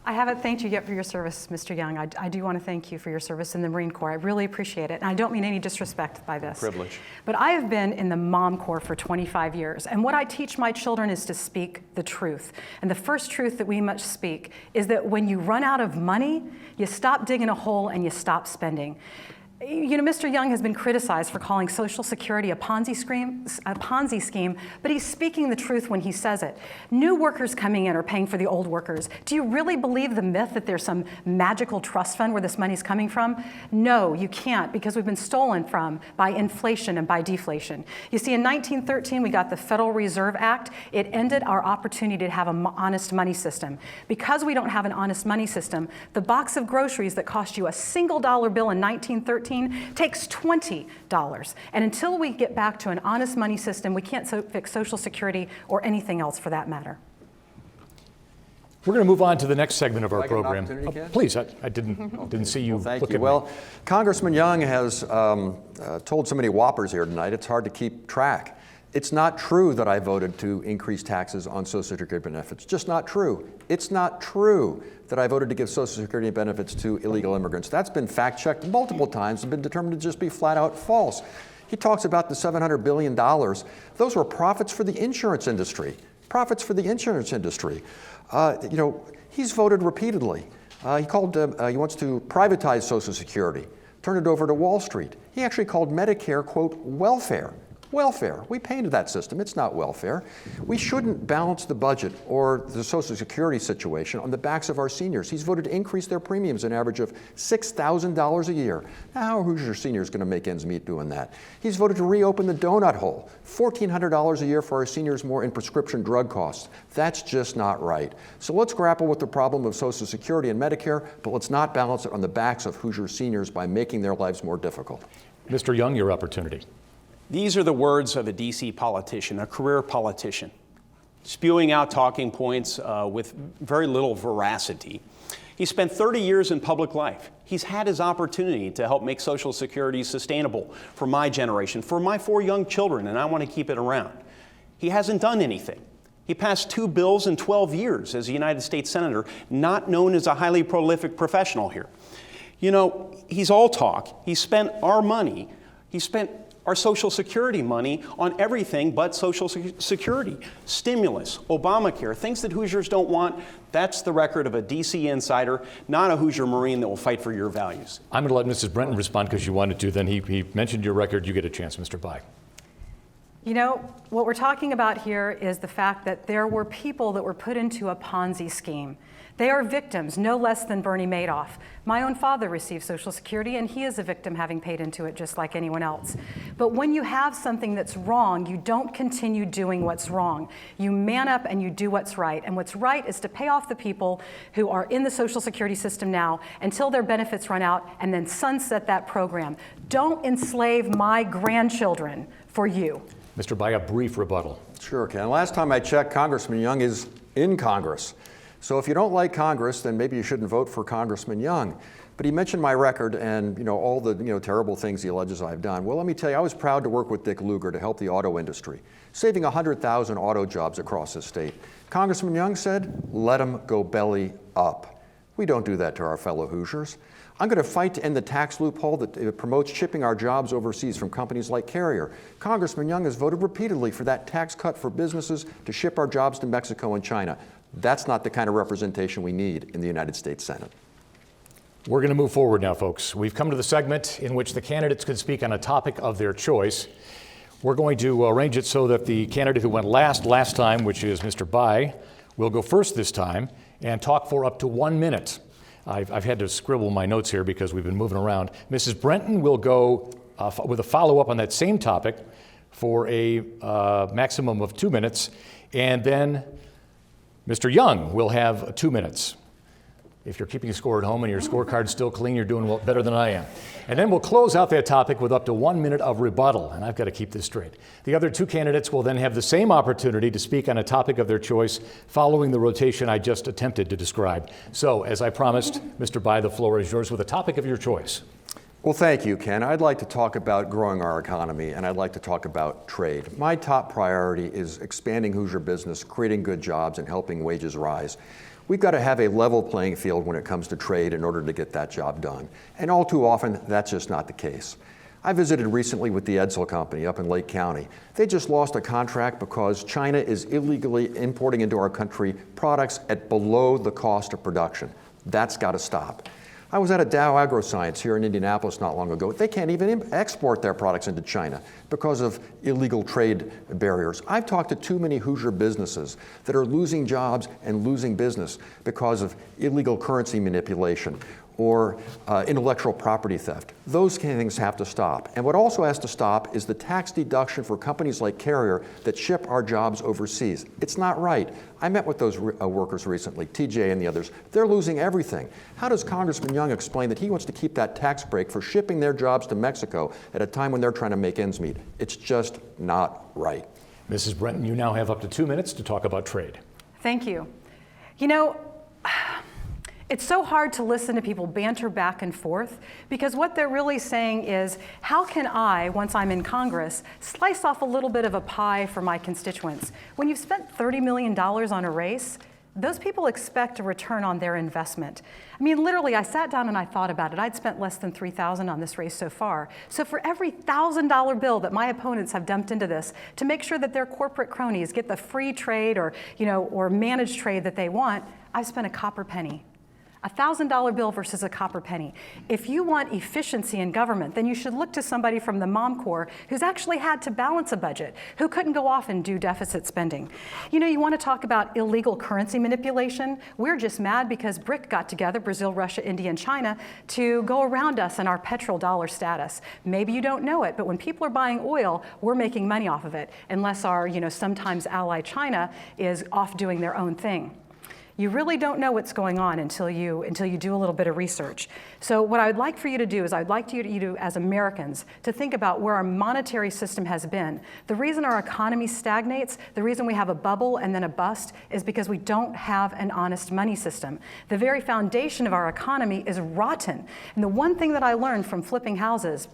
I haven't thanked you yet for your service, Mr. Young. I do want to thank you for your service in the Marine Corps. I really appreciate it. And I don't mean any disrespect by this. Privilege. But I have been in the Mom Corps for 25 years. And what I teach my children is to speak the truth. And the first truth that we must speak is that when you run out of money, you stop digging a hole and you stop spending. You know, Mr. Young has been criticized for calling Social Security a Ponzi scheme, but he's speaking the truth when he says it. New workers coming in are paying for the old workers. Do you really believe the myth that there's some magical trust fund where this money's coming from? No, you can't, because we've been stolen from by inflation and by deflation. You see, in 1913, we got the Federal Reserve Act. It ended our opportunity to have an honest money system. Because we don't have an honest money system, the box of groceries that cost you a single dollar bill in 1913 takes $20. And until we get back to an honest money system, we can't fix Social Security or anything else for that matter. We're going to move on to the next segment of our program. Please, I didn't see you. Well, thank you. Well, Congressman Young has told so many whoppers here tonight, it's hard to keep track. It's not true that I voted to increase taxes on Social Security benefits. Just not true. It's not true that I voted to give Social Security benefits to illegal immigrants. That's been fact-checked multiple times and been determined to just be flat-out false. He talks about the $700 billion. Those were profits for the insurance industry. Profits for the insurance industry. You know, he's voted repeatedly. He wants to privatize Social Security. turned it over to Wall Street. He actually called Medicare, quote, welfare. Welfare. We painted that system. It's not welfare. We shouldn't balance the budget or the Social Security situation on the backs of our seniors. He's voted to increase their premiums an average of $6,000 a year. Now, how are Hoosier seniors going to make ends meet doing that? He's voted to reopen the donut hole. $1,400 a year for our seniors more in prescription drug costs. That's just not right. So let's grapple with the problem of Social Security and Medicare, but let's not balance it on the backs of Hoosier seniors by making their lives more difficult. Mr. Young, your opportunity. These are the words of a DC politician, a career politician, spewing out talking points with very little veracity. He spent 30 years in public life. He's had his opportunity to help make Social Security sustainable for my generation, for my 4 young children, and I want to keep it around. He hasn't done anything. He passed 2 bills in 12 years as a United States Senator, not known as a highly prolific professional here. You know, he's all talk. He spent our money. He spent our Social Security money on everything but Social Security, stimulus, Obamacare, things that Hoosiers don't want. That's the record of a DC insider, not a Hoosier Marine that will fight for your values. I'm going to let Mrs. Brenton respond because you wanted to. Then he mentioned your record. You get a chance, Mr. Bayh. You know, what we're talking about here is the fact that there were people that were put into a Ponzi scheme. They are victims, no less than Bernie Madoff. My own father received Social Security, and he is a victim having paid into it just like anyone else. But when you have something that's wrong, you don't continue doing what's wrong. You man up and you do what's right. And what's right is to pay off the people who are in the Social Security system now until their benefits run out, and then sunset that program. Don't enslave my grandchildren for you. Mr. Bayh, a brief rebuttal. Sure, Ken. Last time I checked, Congressman Young is in Congress. So if you don't like Congress, then maybe you shouldn't vote for Congressman Young. But he mentioned my record and all the terrible things he alleges I've done. Well, let me tell you, I was proud to work with Dick Lugar to help the auto industry, saving 100,000 auto jobs across the state. Congressman Young said, let them go belly up. We don't do that to our fellow Hoosiers. I'm going to fight to end the tax loophole that promotes shipping our jobs overseas from companies like Carrier. Congressman Young has voted repeatedly for that tax cut for businesses to ship our jobs to Mexico and China. That's not the kind of representation we need in the United States Senate. We're going to move forward now, folks. We've come to the segment in which the candidates can speak on a topic of their choice. We're going to arrange it so that the candidate who went last time, which is Mr. Bayh, will go first this time and talk for up to 1 minute. I've had to scribble my notes here because we've been moving around. Mrs. Brenton will go with a follow-up on that same topic for a maximum of 2 minutes, and then Mr. Young will have 2 minutes. If you're keeping score at home and your scorecard's still clean, you're doing better than I am. And then we'll close out that topic with up to 1 minute of rebuttal, and I've got to keep this straight. The other 2 candidates will then have the same opportunity to speak on a topic of their choice following the rotation I just attempted to describe. So, as I promised, Mr. Bayh, the floor is yours with a topic of your choice. Well, thank you, Ken. I'd like to talk about growing our economy, and I'd like to talk about trade. My top priority is expanding Hoosier business, creating good jobs, and helping wages rise. We've got to have a level playing field when it comes to trade in order to get that job done. And all too often, that's just not the case. I visited recently with the Edsel Company up in Lake County. They just lost a contract because China is illegally importing into our country products at below the cost of production. That's got to stop. I was at a Dow AgroScience here in Indianapolis not long ago. They can't even export their products into China because of illegal trade barriers. I've talked to too many Hoosier businesses that are losing jobs and losing business because of illegal currency manipulation or intellectual property theft. Those kind of things have to stop. And what also has to stop is the tax deduction for companies like Carrier that ship our jobs overseas. It's not right. I met with those workers recently, TJ and the others. They're losing everything. How does Congressman Young explain that he wants to keep that tax break for shipping their jobs to Mexico at a time when they're trying to make ends meet? It's just not right. Mrs. Brenton, you now have up to 2 minutes to talk about trade. Thank you. You know, it's so hard to listen to people banter back and forth because what they're really saying is, how can I, once I'm in Congress, slice off a little bit of a pie for my constituents? When you've spent $30 million on a race, those people expect a return on their investment. I mean, literally, I sat down and I thought about it. I'd spent less than $3,000 on this race so far. So for every $1,000 bill that my opponents have dumped into this to make sure that their corporate cronies get the free trade or managed trade that they want, I've spent a copper penny. A $1,000 bill versus a copper penny. If you want efficiency in government, then you should look to somebody from the Mom Corps who's actually had to balance a budget, who couldn't go off and do deficit spending. You know, you want to talk about illegal currency manipulation? We're just mad because BRIC got together, Brazil, Russia, India, and China, to go around us in our petrodollar status. Maybe you don't know it, but when people are buying oil, we're making money off of it, unless our, sometimes ally China is off doing their own thing. You really don't know what's going on until you do a little bit of research. So what I would like for you to do is I'd like you to, as Americans, to think about where our monetary system has been. The reason our economy stagnates, the reason we have a bubble and then a bust, is because we don't have an honest money system. The very foundation of our economy is rotten. And the one thing that I learned from flipping houses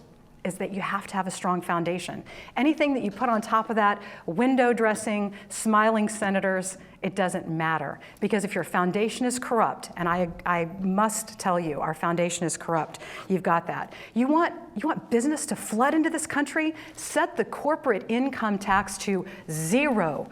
is that you have to have a strong foundation. Anything that you put on top of that, window dressing, smiling senators, it doesn't matter. Because if your foundation is corrupt, and I must tell you, our foundation is corrupt, you've got that. You want business to flood into this country? Set the corporate income tax to 0.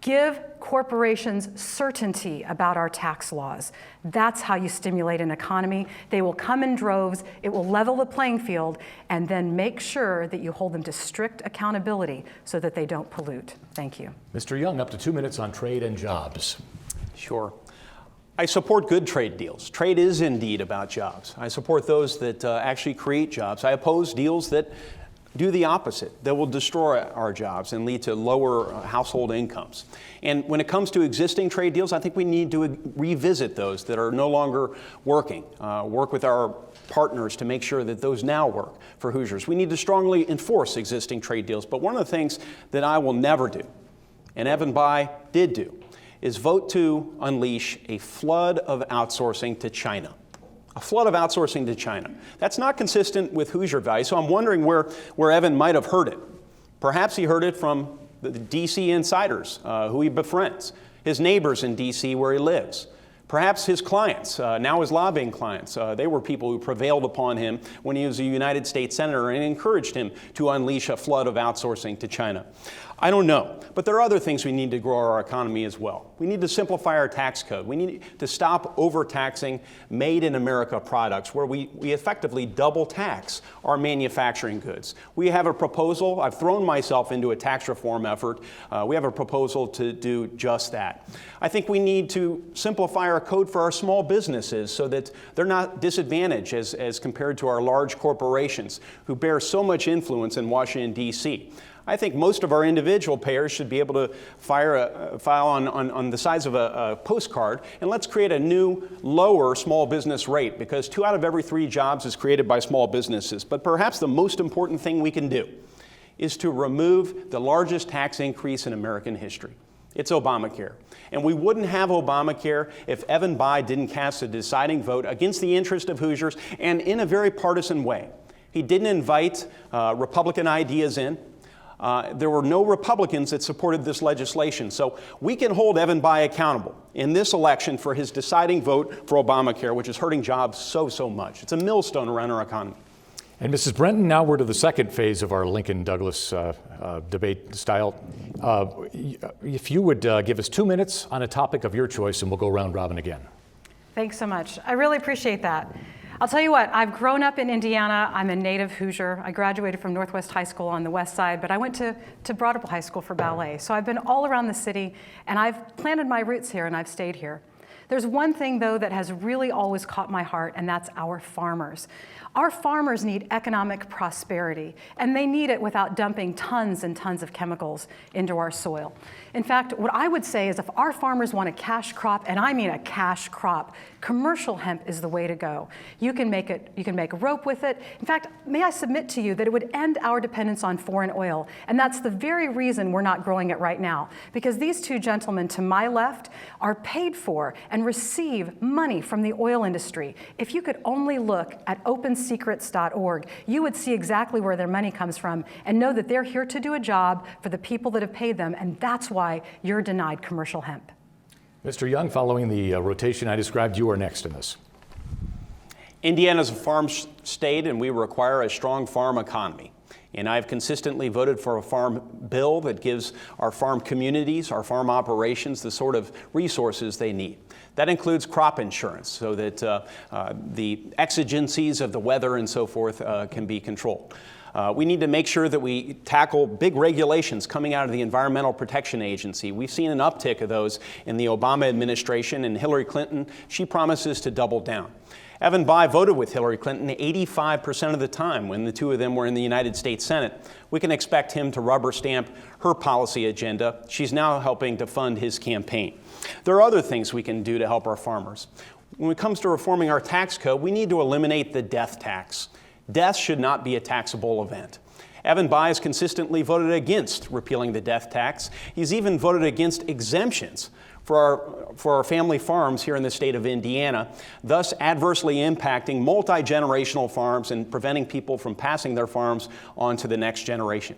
Give corporations certainty about our tax laws. That's how you stimulate an economy. They will come in droves, it will level the playing field, and then make sure that you hold them to strict accountability so that they don't pollute. Thank you. Mr. Young, up to 2 minutes on trade and jobs. Sure. I support good trade deals. Trade is indeed about jobs. I support those that actually create jobs. I oppose deals that do the opposite, that will destroy our jobs and lead to lower household incomes. And when it comes to existing trade deals, I think we need to revisit those that are no longer working, work with our partners to make sure that those now work for Hoosiers. We need to strongly enforce existing trade deals. But one of the things that I will never do, and Evan Bayh did do, is vote to unleash a flood of outsourcing to China. A flood of outsourcing to China. That's not consistent with Hoosier values, so I'm wondering where Evan might have heard it. Perhaps he heard it from the D.C. insiders who he befriends, his neighbors in D.C. where he lives. Perhaps his clients, now his lobbying clients, they were people who prevailed upon him when he was a United States Senator and encouraged him to unleash a flood of outsourcing to China. I don't know, but there are other things we need to grow our economy as well. We need to simplify our tax code. We need to stop overtaxing made in America products where we effectively double tax our manufacturing goods. We have a proposal, I've thrown myself into a tax reform effort. We have a proposal to do just that. I think we need to simplify our code for our small businesses so that they're not disadvantaged as compared to our large corporations who bear so much influence in Washington, D.C. I think most of our individual payers should be able to file on the size of a postcard, and let's create a new, lower small business rate, because 2 out of every 3 jobs is created by small businesses. But perhaps the most important thing we can do is to remove the largest tax increase in American history. It's Obamacare. And we wouldn't have Obamacare if Evan Bayh didn't cast a deciding vote against the interest of Hoosiers, and in a very partisan way. He didn't invite Republican ideas in. There were no Republicans that supported this legislation. So we can hold Evan Bayh accountable in this election for his deciding vote for Obamacare, which is hurting jobs so much. It's a millstone around our economy. And Mrs. Brenton, now we're to the second phase of our Lincoln-Douglas debate style. If you would give us 2 minutes on a topic of your choice, and we'll go round robin again. Thanks so much. I really appreciate that. I'll tell you what, I've grown up in Indiana. I'm a native Hoosier. I graduated from Northwest High School on the west side, but I went to Broad Ripple High School for ballet. So I've been all around the city, and I've planted my roots here, and I've stayed here. There's one thing, though, that has really always caught my heart, and that's our farmers. Our farmers need economic prosperity, and they need it without dumping tons and tons of chemicals into our soil. In fact, what I would say is if our farmers want a cash crop, and I mean a cash crop, commercial hemp is the way to go. You can make a rope with it. In fact, may I submit to you that it would end our dependence on foreign oil, and that's the very reason we're not growing it right now, because these 2 gentlemen to my left are paid for and receive money from the oil industry. If you could only look at opensecrets.org, you would see exactly where their money comes from and know that they're here to do a job for the people that have paid them, and that's why you're denied commercial hemp. Mr. Young, following the rotation I described, you are next in this. Indiana's a farm state, and we require a strong farm economy. And I've consistently voted for a farm bill that gives our farm communities, our farm operations, the sort of resources they need. That includes crop insurance so that the exigencies of the weather and so forth can be controlled. We need to make sure that we tackle big regulations coming out of the Environmental Protection Agency. We've seen an uptick of those in the Obama administration, and Hillary Clinton, she promises to double down. Evan Bayh voted with Hillary Clinton 85% of the time when the two of them were in the United States Senate. We can expect him to rubber stamp her policy agenda. She's now helping to fund his campaign. There are other things we can do to help our farmers. When it comes to reforming our tax code, we need to eliminate the death tax. Death should not be a taxable event. Evan Bayh has consistently voted against repealing the death tax. He's even voted against exemptions for our family farms here in the state of Indiana, thus adversely impacting multi-generational farms and preventing people from passing their farms on to the next generation.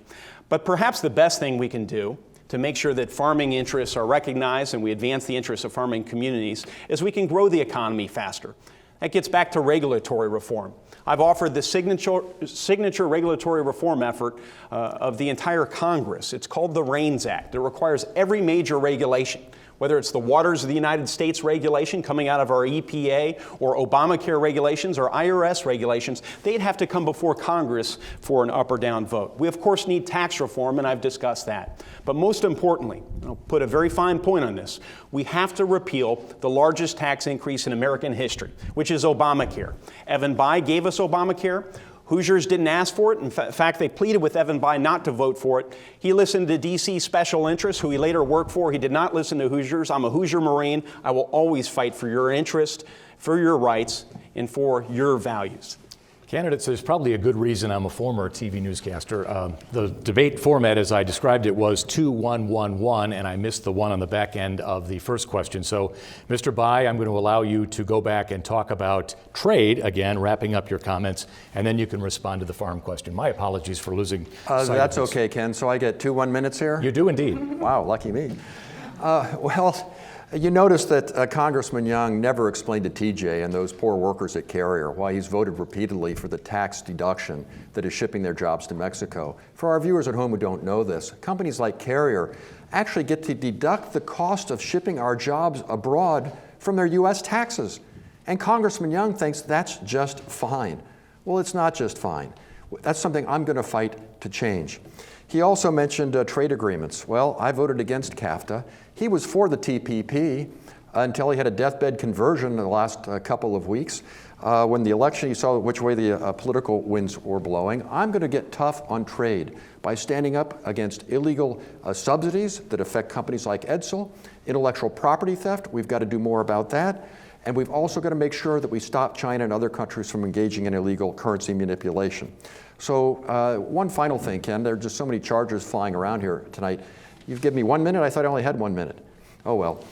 But perhaps the best thing we can do to make sure that farming interests are recognized and we advance the interests of farming communities is we can grow the economy faster. That gets back to regulatory reform. I've offered the signature regulatory reform effort of the entire Congress. It's called the Reins Act. It requires every major regulation, whether it's the Waters of the United States regulation coming out of our EPA or Obamacare regulations or IRS regulations, they'd have to come before Congress for an up or down vote. We, of course, need tax reform, and I've discussed that. But most importantly, I'll put a very fine point on this, we have to repeal the largest tax increase in American history, which is Obamacare. Evan Bayh gave us Obamacare. Hoosiers didn't ask for it. In fact, they pleaded with Evan Bayh not to vote for it. He listened to D.C. special interests, who he later worked for. He did not listen to Hoosiers. I'm a Hoosier Marine. I will always fight for your interest, for your rights, and for your values. Candidates, there's probably a good reason I'm a former TV newscaster. The debate format, as I described it, was 2-1-1-1, and I missed the one on the back end of the first question. So, Mr. Bayh, I'm going to allow you to go back and talk about trade, again, wrapping up your comments, and then you can respond to the farm question. My apologies for losing sight That's of this. okay, Ken. So I get 1 minute here? You do indeed. Wow, lucky me. Well, you notice that Congressman Young never explained to TJ and those poor workers at Carrier why he's voted repeatedly for the tax deduction that is shipping their jobs to Mexico. For our viewers at home who don't know this, companies like Carrier actually get to deduct the cost of shipping our jobs abroad from their U.S. taxes. And Congressman Young thinks that's just fine. Well, it's not just fine. That's something I'm going to fight to change. He also mentioned trade agreements. Well, I voted against CAFTA. He was for the TPP until he had a deathbed conversion in the last couple of weeks. When the election, he saw which way the political winds were blowing. I'm going to get tough on trade by standing up against illegal subsidies that affect companies like Edsel, intellectual property theft. We've got to do more about that. And we've also got to make sure that we stop China and other countries from engaging in illegal currency manipulation. So one final thing, Ken, there are just so many charges flying around here tonight. You've given me 1 minute? I thought I only had 1 minute. Oh, well.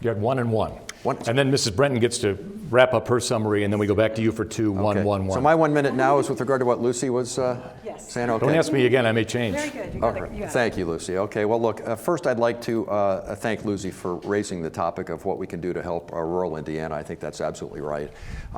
You had 1 and 1. And then Mrs. Brenton gets to wrap up her summary, and then we go back to you for 2-1-1-1. So my 1 minute now is with regard to what Lucy was saying? Okay. Don't ask me again, I may change. Very good. You All got right. it. Thank you, Lucy. Okay, well, look, first I'd like to thank Lucy for raising the topic of what we can do to help rural Indiana. I think that's absolutely right.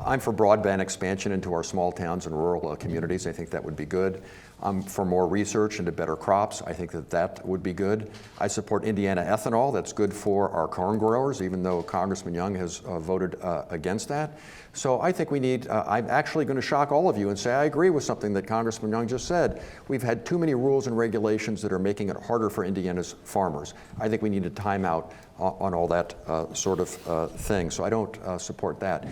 I'm for broadband expansion into our small towns and rural communities. I think that would be good. I'm for more research into better crops. I think that that would be good. I support Indiana ethanol. That's good for our corn growers, even though Congressman Young has voted against that. So I think we need, I'm actually going to shock all of you and say I agree with something that Congressman Young just said. We've had too many rules and regulations that are making it harder for Indiana's farmers. I think we need a timeout on all that sort of thing. So I don't support that.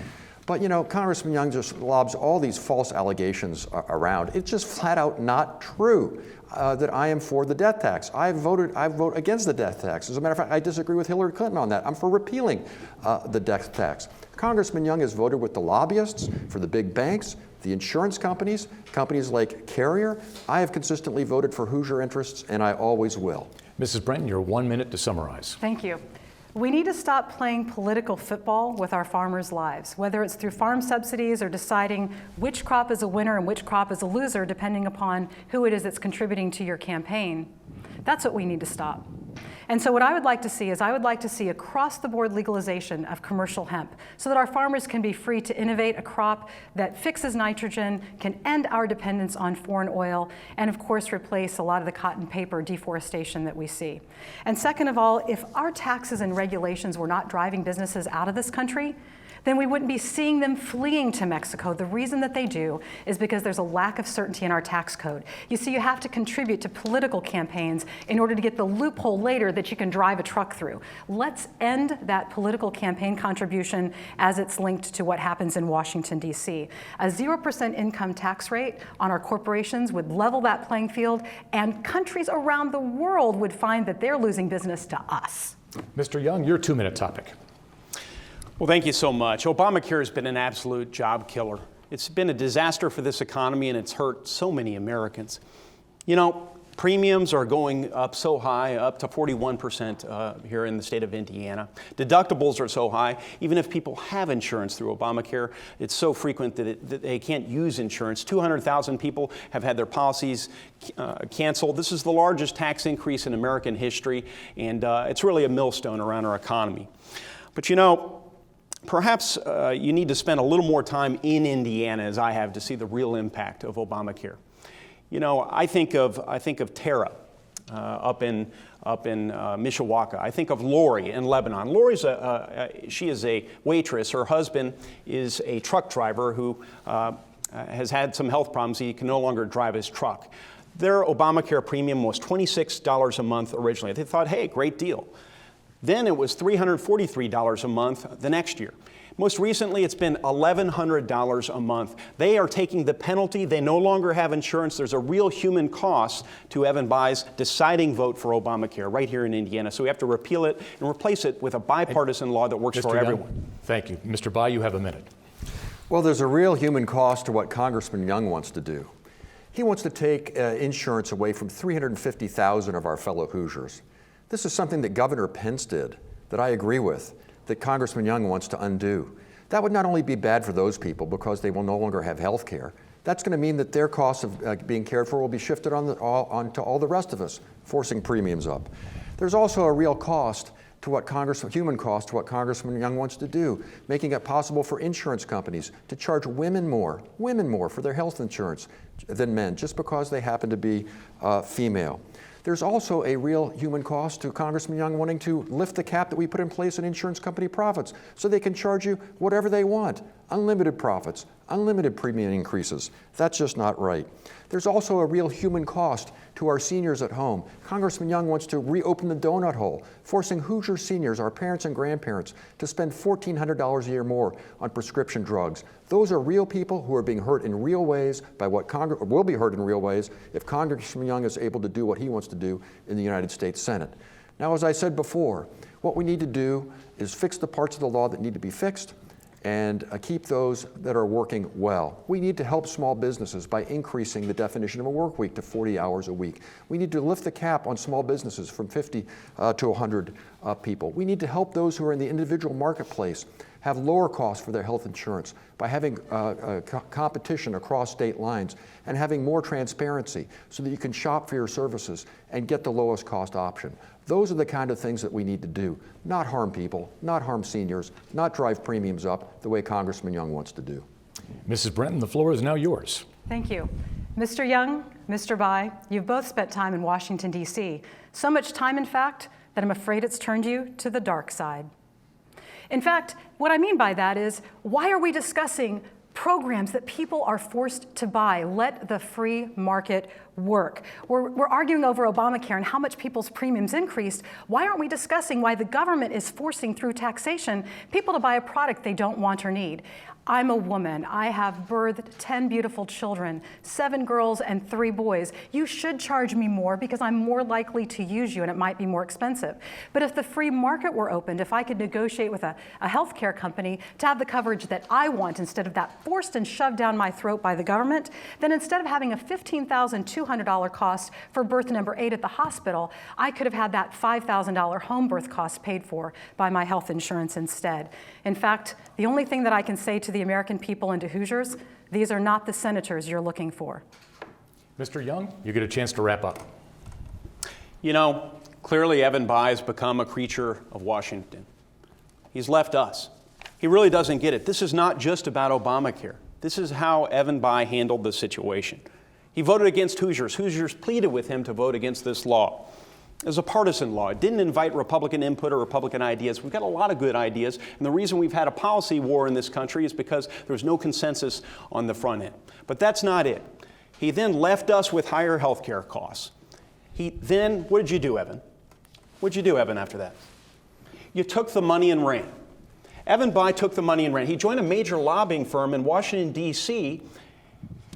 But you know, Congressman Young just lobs all these false allegations around. It's just flat out not true that I am for the death tax. I vote against the death tax. As a matter of fact, I disagree with Hillary Clinton on that. I'm for repealing the death tax. Congressman Young has voted with the lobbyists for the big banks, the insurance companies, companies like Carrier. I have consistently voted for Hoosier interests, and I always will. Mrs. Brenton, your 1 minute to summarize. Thank you. We need to stop playing political football with our farmers' lives, whether it's through farm subsidies or deciding which crop is a winner and which crop is a loser, depending upon who it is that's contributing to your campaign. That's what we need to stop. And so what I would like to see is I would like to see across-the-board legalization of commercial hemp so that our farmers can be free to innovate a crop that fixes nitrogen, can end our dependence on foreign oil, and of course replace a lot of the cotton paper deforestation that we see. And second of all, if our taxes and regulations were not driving businesses out of this country, then we wouldn't be seeing them fleeing to Mexico. The reason that they do is because there's a lack of certainty in our tax code. You see, you have to contribute to political campaigns in order to get the loophole later that you can drive a truck through. Let's end that political campaign contribution as it's linked to what happens in Washington, D.C. A 0% income tax rate on our corporations would level that playing field, and countries around the world would find that they're losing business to us. Mr. Young, your 2-minute topic. Well, thank you so much. Obamacare has been an absolute job killer. It's been a disaster for this economy, and it's hurt so many Americans. You know, premiums are going up so high, up to 41% here in the state of Indiana. Deductibles are so high, even if people have insurance through Obamacare, it's so frequent that they can't use insurance. 200,000 people have had their policies canceled. This is the largest tax increase in American history, and it's really a millstone around our economy. But you know, perhaps you need to spend a little more time in Indiana, as I have, to see the real impact of Obamacare. You know, I think of Tara up in Mishawaka. I think of Lori in Lebanon. Lori's she is a waitress. Her husband is a truck driver who has had some health problems. He can no longer drive his truck. Their Obamacare premium was $26 a month originally. They thought, hey, great deal. Then it was $343 a month the next year. Most recently, it's been $1,100 a month. They are taking the penalty. They no longer have insurance. There's a real human cost to Evan Bayh's deciding vote for Obamacare right here in Indiana. So we have to repeal it and replace it with a bipartisan law that works for everyone. Thank you. Mr. Bayh, you have a minute. Well, there's a real human cost to what Congressman Young wants to do. He wants to take insurance away from 350,000 of our fellow Hoosiers. This is something that Governor Pence did that I agree with, that Congressman Young wants to undo. That would not only be bad for those people because they will no longer have health care, that's going to mean that their costs of being cared for will be shifted onto all the rest of us, forcing premiums up. There's also a real cost to what human cost to what Congressman Young wants to do, making it possible for insurance companies to charge women more for their health insurance than men, just because they happen to be female. There's also a real human cost to Congressman Young wanting to lift the cap that we put in place in insurance company profits so they can charge you whatever they want. Unlimited profits, unlimited premium increases. That's just not right. There's also a real human cost to our seniors at home. Congressman Young wants to reopen the donut hole, forcing Hoosier seniors, our parents and grandparents, to spend $1,400 a year more on prescription drugs. Those are real people who are being hurt in real ways by what will be hurt in real ways if Congressman Young is able to do what he wants to do in the United States Senate. Now, as I said before, what we need to do is fix the parts of the law that need to be fixed and keep those that are working well. We need to help small businesses by increasing the definition of a work week to 40 hours a week. We need to lift the cap on small businesses from 50 to 100 people. We need to help those who are in the individual marketplace have lower costs for their health insurance by having competition across state lines and having more transparency so that you can shop for your services and get the lowest cost option. Those are the kind of things that we need to do, not harm people, not harm seniors, not drive premiums up the way Congressman Young wants to do. Mrs. Brenton, the floor is now yours. Thank you. Mr. Young, Mr. Bayh, you've both spent time in Washington, D.C. So much time, in fact, that I'm afraid it's turned you to the dark side. In fact, what I mean by that is, why are we discussing programs that people are forced to buy? Let the free market work. We're arguing over Obamacare and how much people's premiums increased. Why aren't we discussing why the government is forcing through taxation people to buy a product they don't want or need? I'm a woman. I have birthed 10 beautiful children, 7 girls and 3 boys. You should charge me more because I'm more likely to use you and it might be more expensive. But if the free market were opened, if I could negotiate with a healthcare company to have the coverage that I want instead of that forced and shoved down my throat by the government, then instead of having a $15,200 cost for birth number 8 at the hospital, I could have had that $5,000 home birth cost paid for by my health insurance instead. In fact, the only thing that I can say to the American people and to Hoosiers, these are not the senators you're looking for. Mr. Young, you get a chance to wrap up. You know, Clearly, Evan Bayh has become a creature of Washington. He's left us. He really doesn't get it. This is not just about Obamacare. This is how Evan Bayh handled the situation. He voted against Hoosiers. Hoosiers pleaded with him to vote against this law. It was a partisan law. It didn't invite Republican input or Republican ideas. We've got a lot of good ideas, and the reason we've had a policy war in this country is because there's no consensus on the front end. But that's not it. He then left us with higher health care costs. What did you do, Evan? What did you do, Evan, after that? You took the money and ran. Evan Bayh took the money and ran. He joined a major lobbying firm in Washington, D.C.,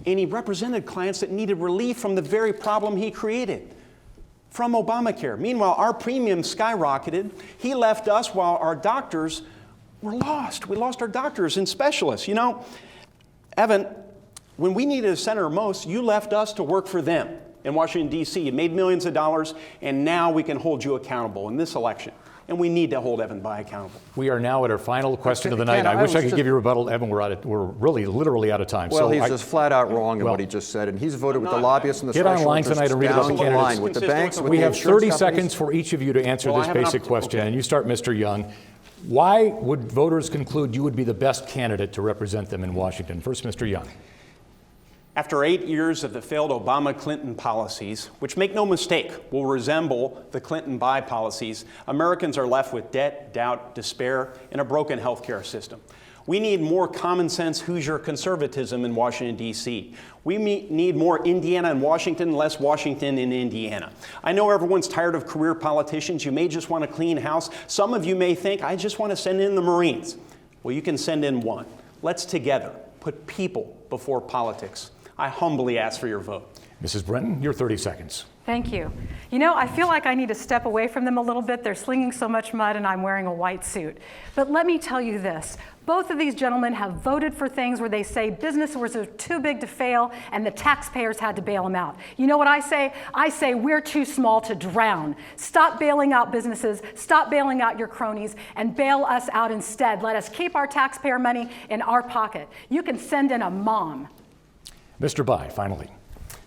and he represented clients that needed relief from the very problem he created, from Obamacare. Meanwhile, our premiums skyrocketed. He left us while our doctors were lost. We lost our doctors and specialists. You know, Evan, when we needed a senator most, you left us to work for them in Washington, D.C. You made millions of dollars, and now we can hold you accountable in this election. And we need to hold Evan Bayh accountable. We are now at our final question of the night. I wish I could give you a rebuttal. Evan, we're really literally out of time. Well, he's just flat out wrong in what he just said, and he's voted with the lobbyists and the get special online tonight and read about the down the candidates. line with the banks, with we the have insurance 30 companies. seconds for each of you to answer this basic question, and you start, Mr. Young. Why would voters conclude you would be the best candidate to represent them in Washington? First, Mr. Young. After 8 years of the failed Obama-Clinton policies, which, make no mistake, will resemble the Clinton-Bayh policies, Americans are left with debt, doubt, despair, and a broken healthcare system. We need more common sense Hoosier conservatism in Washington, D.C. We need more Indiana and Washington, less Washington in Indiana. I know everyone's tired of career politicians. You may just want a clean house. Some of you may think, I just want to send in the Marines. Well, you can send in one. Let's together put people before politics. I humbly ask for your vote. Mrs. Brenton, your 30 seconds. Thank you. You know, I feel like I need to step away from them a little bit. They're slinging so much mud and I'm wearing a white suit. But let me tell you this. Both of these gentlemen have voted for things where they say businesses were too big to fail and the taxpayers had to bail them out. You know what I say? I say we're too small to drown. Stop bailing out businesses, stop bailing out your cronies, and bail us out instead. Let us keep our taxpayer money in our pocket. You can send in a mom. Mr. Bayh, finally.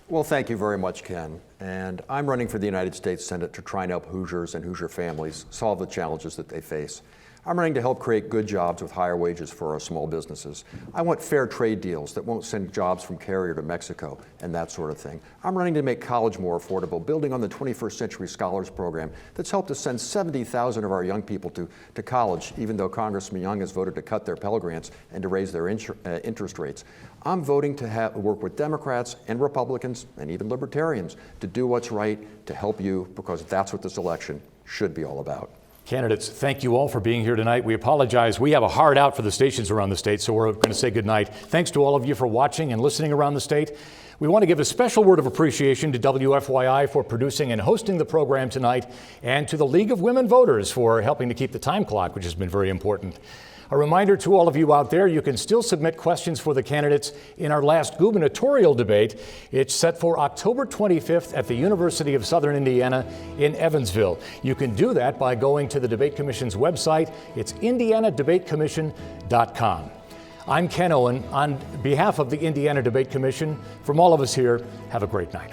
Well, thank you very much, Ken. And I'm running for the United States Senate to try and help Hoosiers and Hoosier families solve the challenges that they face. I'm running to help create good jobs with higher wages for our small businesses. I want fair trade deals that won't send jobs from Carrier to Mexico and that sort of thing. I'm running to make college more affordable, building on the 21st Century Scholars Program that's helped to send 70,000 of our young people to college, even though Congressman Young has voted to cut their Pell Grants and to raise their interest rates. I'm voting to work with Democrats and Republicans and even Libertarians to do what's right to help you, because that's what this election should be all about. Candidates, thank you all for being here tonight. We apologize. We have a hard out for the stations around the state, so we're going to say goodnight. Thanks to all of you for watching and listening around the state. We want to give a special word of appreciation to WFYI for producing and hosting the program tonight, and to the League of Women Voters for helping to keep the time clock, which has been very important. A reminder to all of you out there, you can still submit questions for the candidates in our last gubernatorial debate. It's set for October 25th at the University of Southern Indiana in Evansville. You can do that by going to the Debate Commission's website. It's indianadebatecommission.com. I'm Ken Owen. On behalf of the Indiana Debate Commission, from all of us here, have a great night.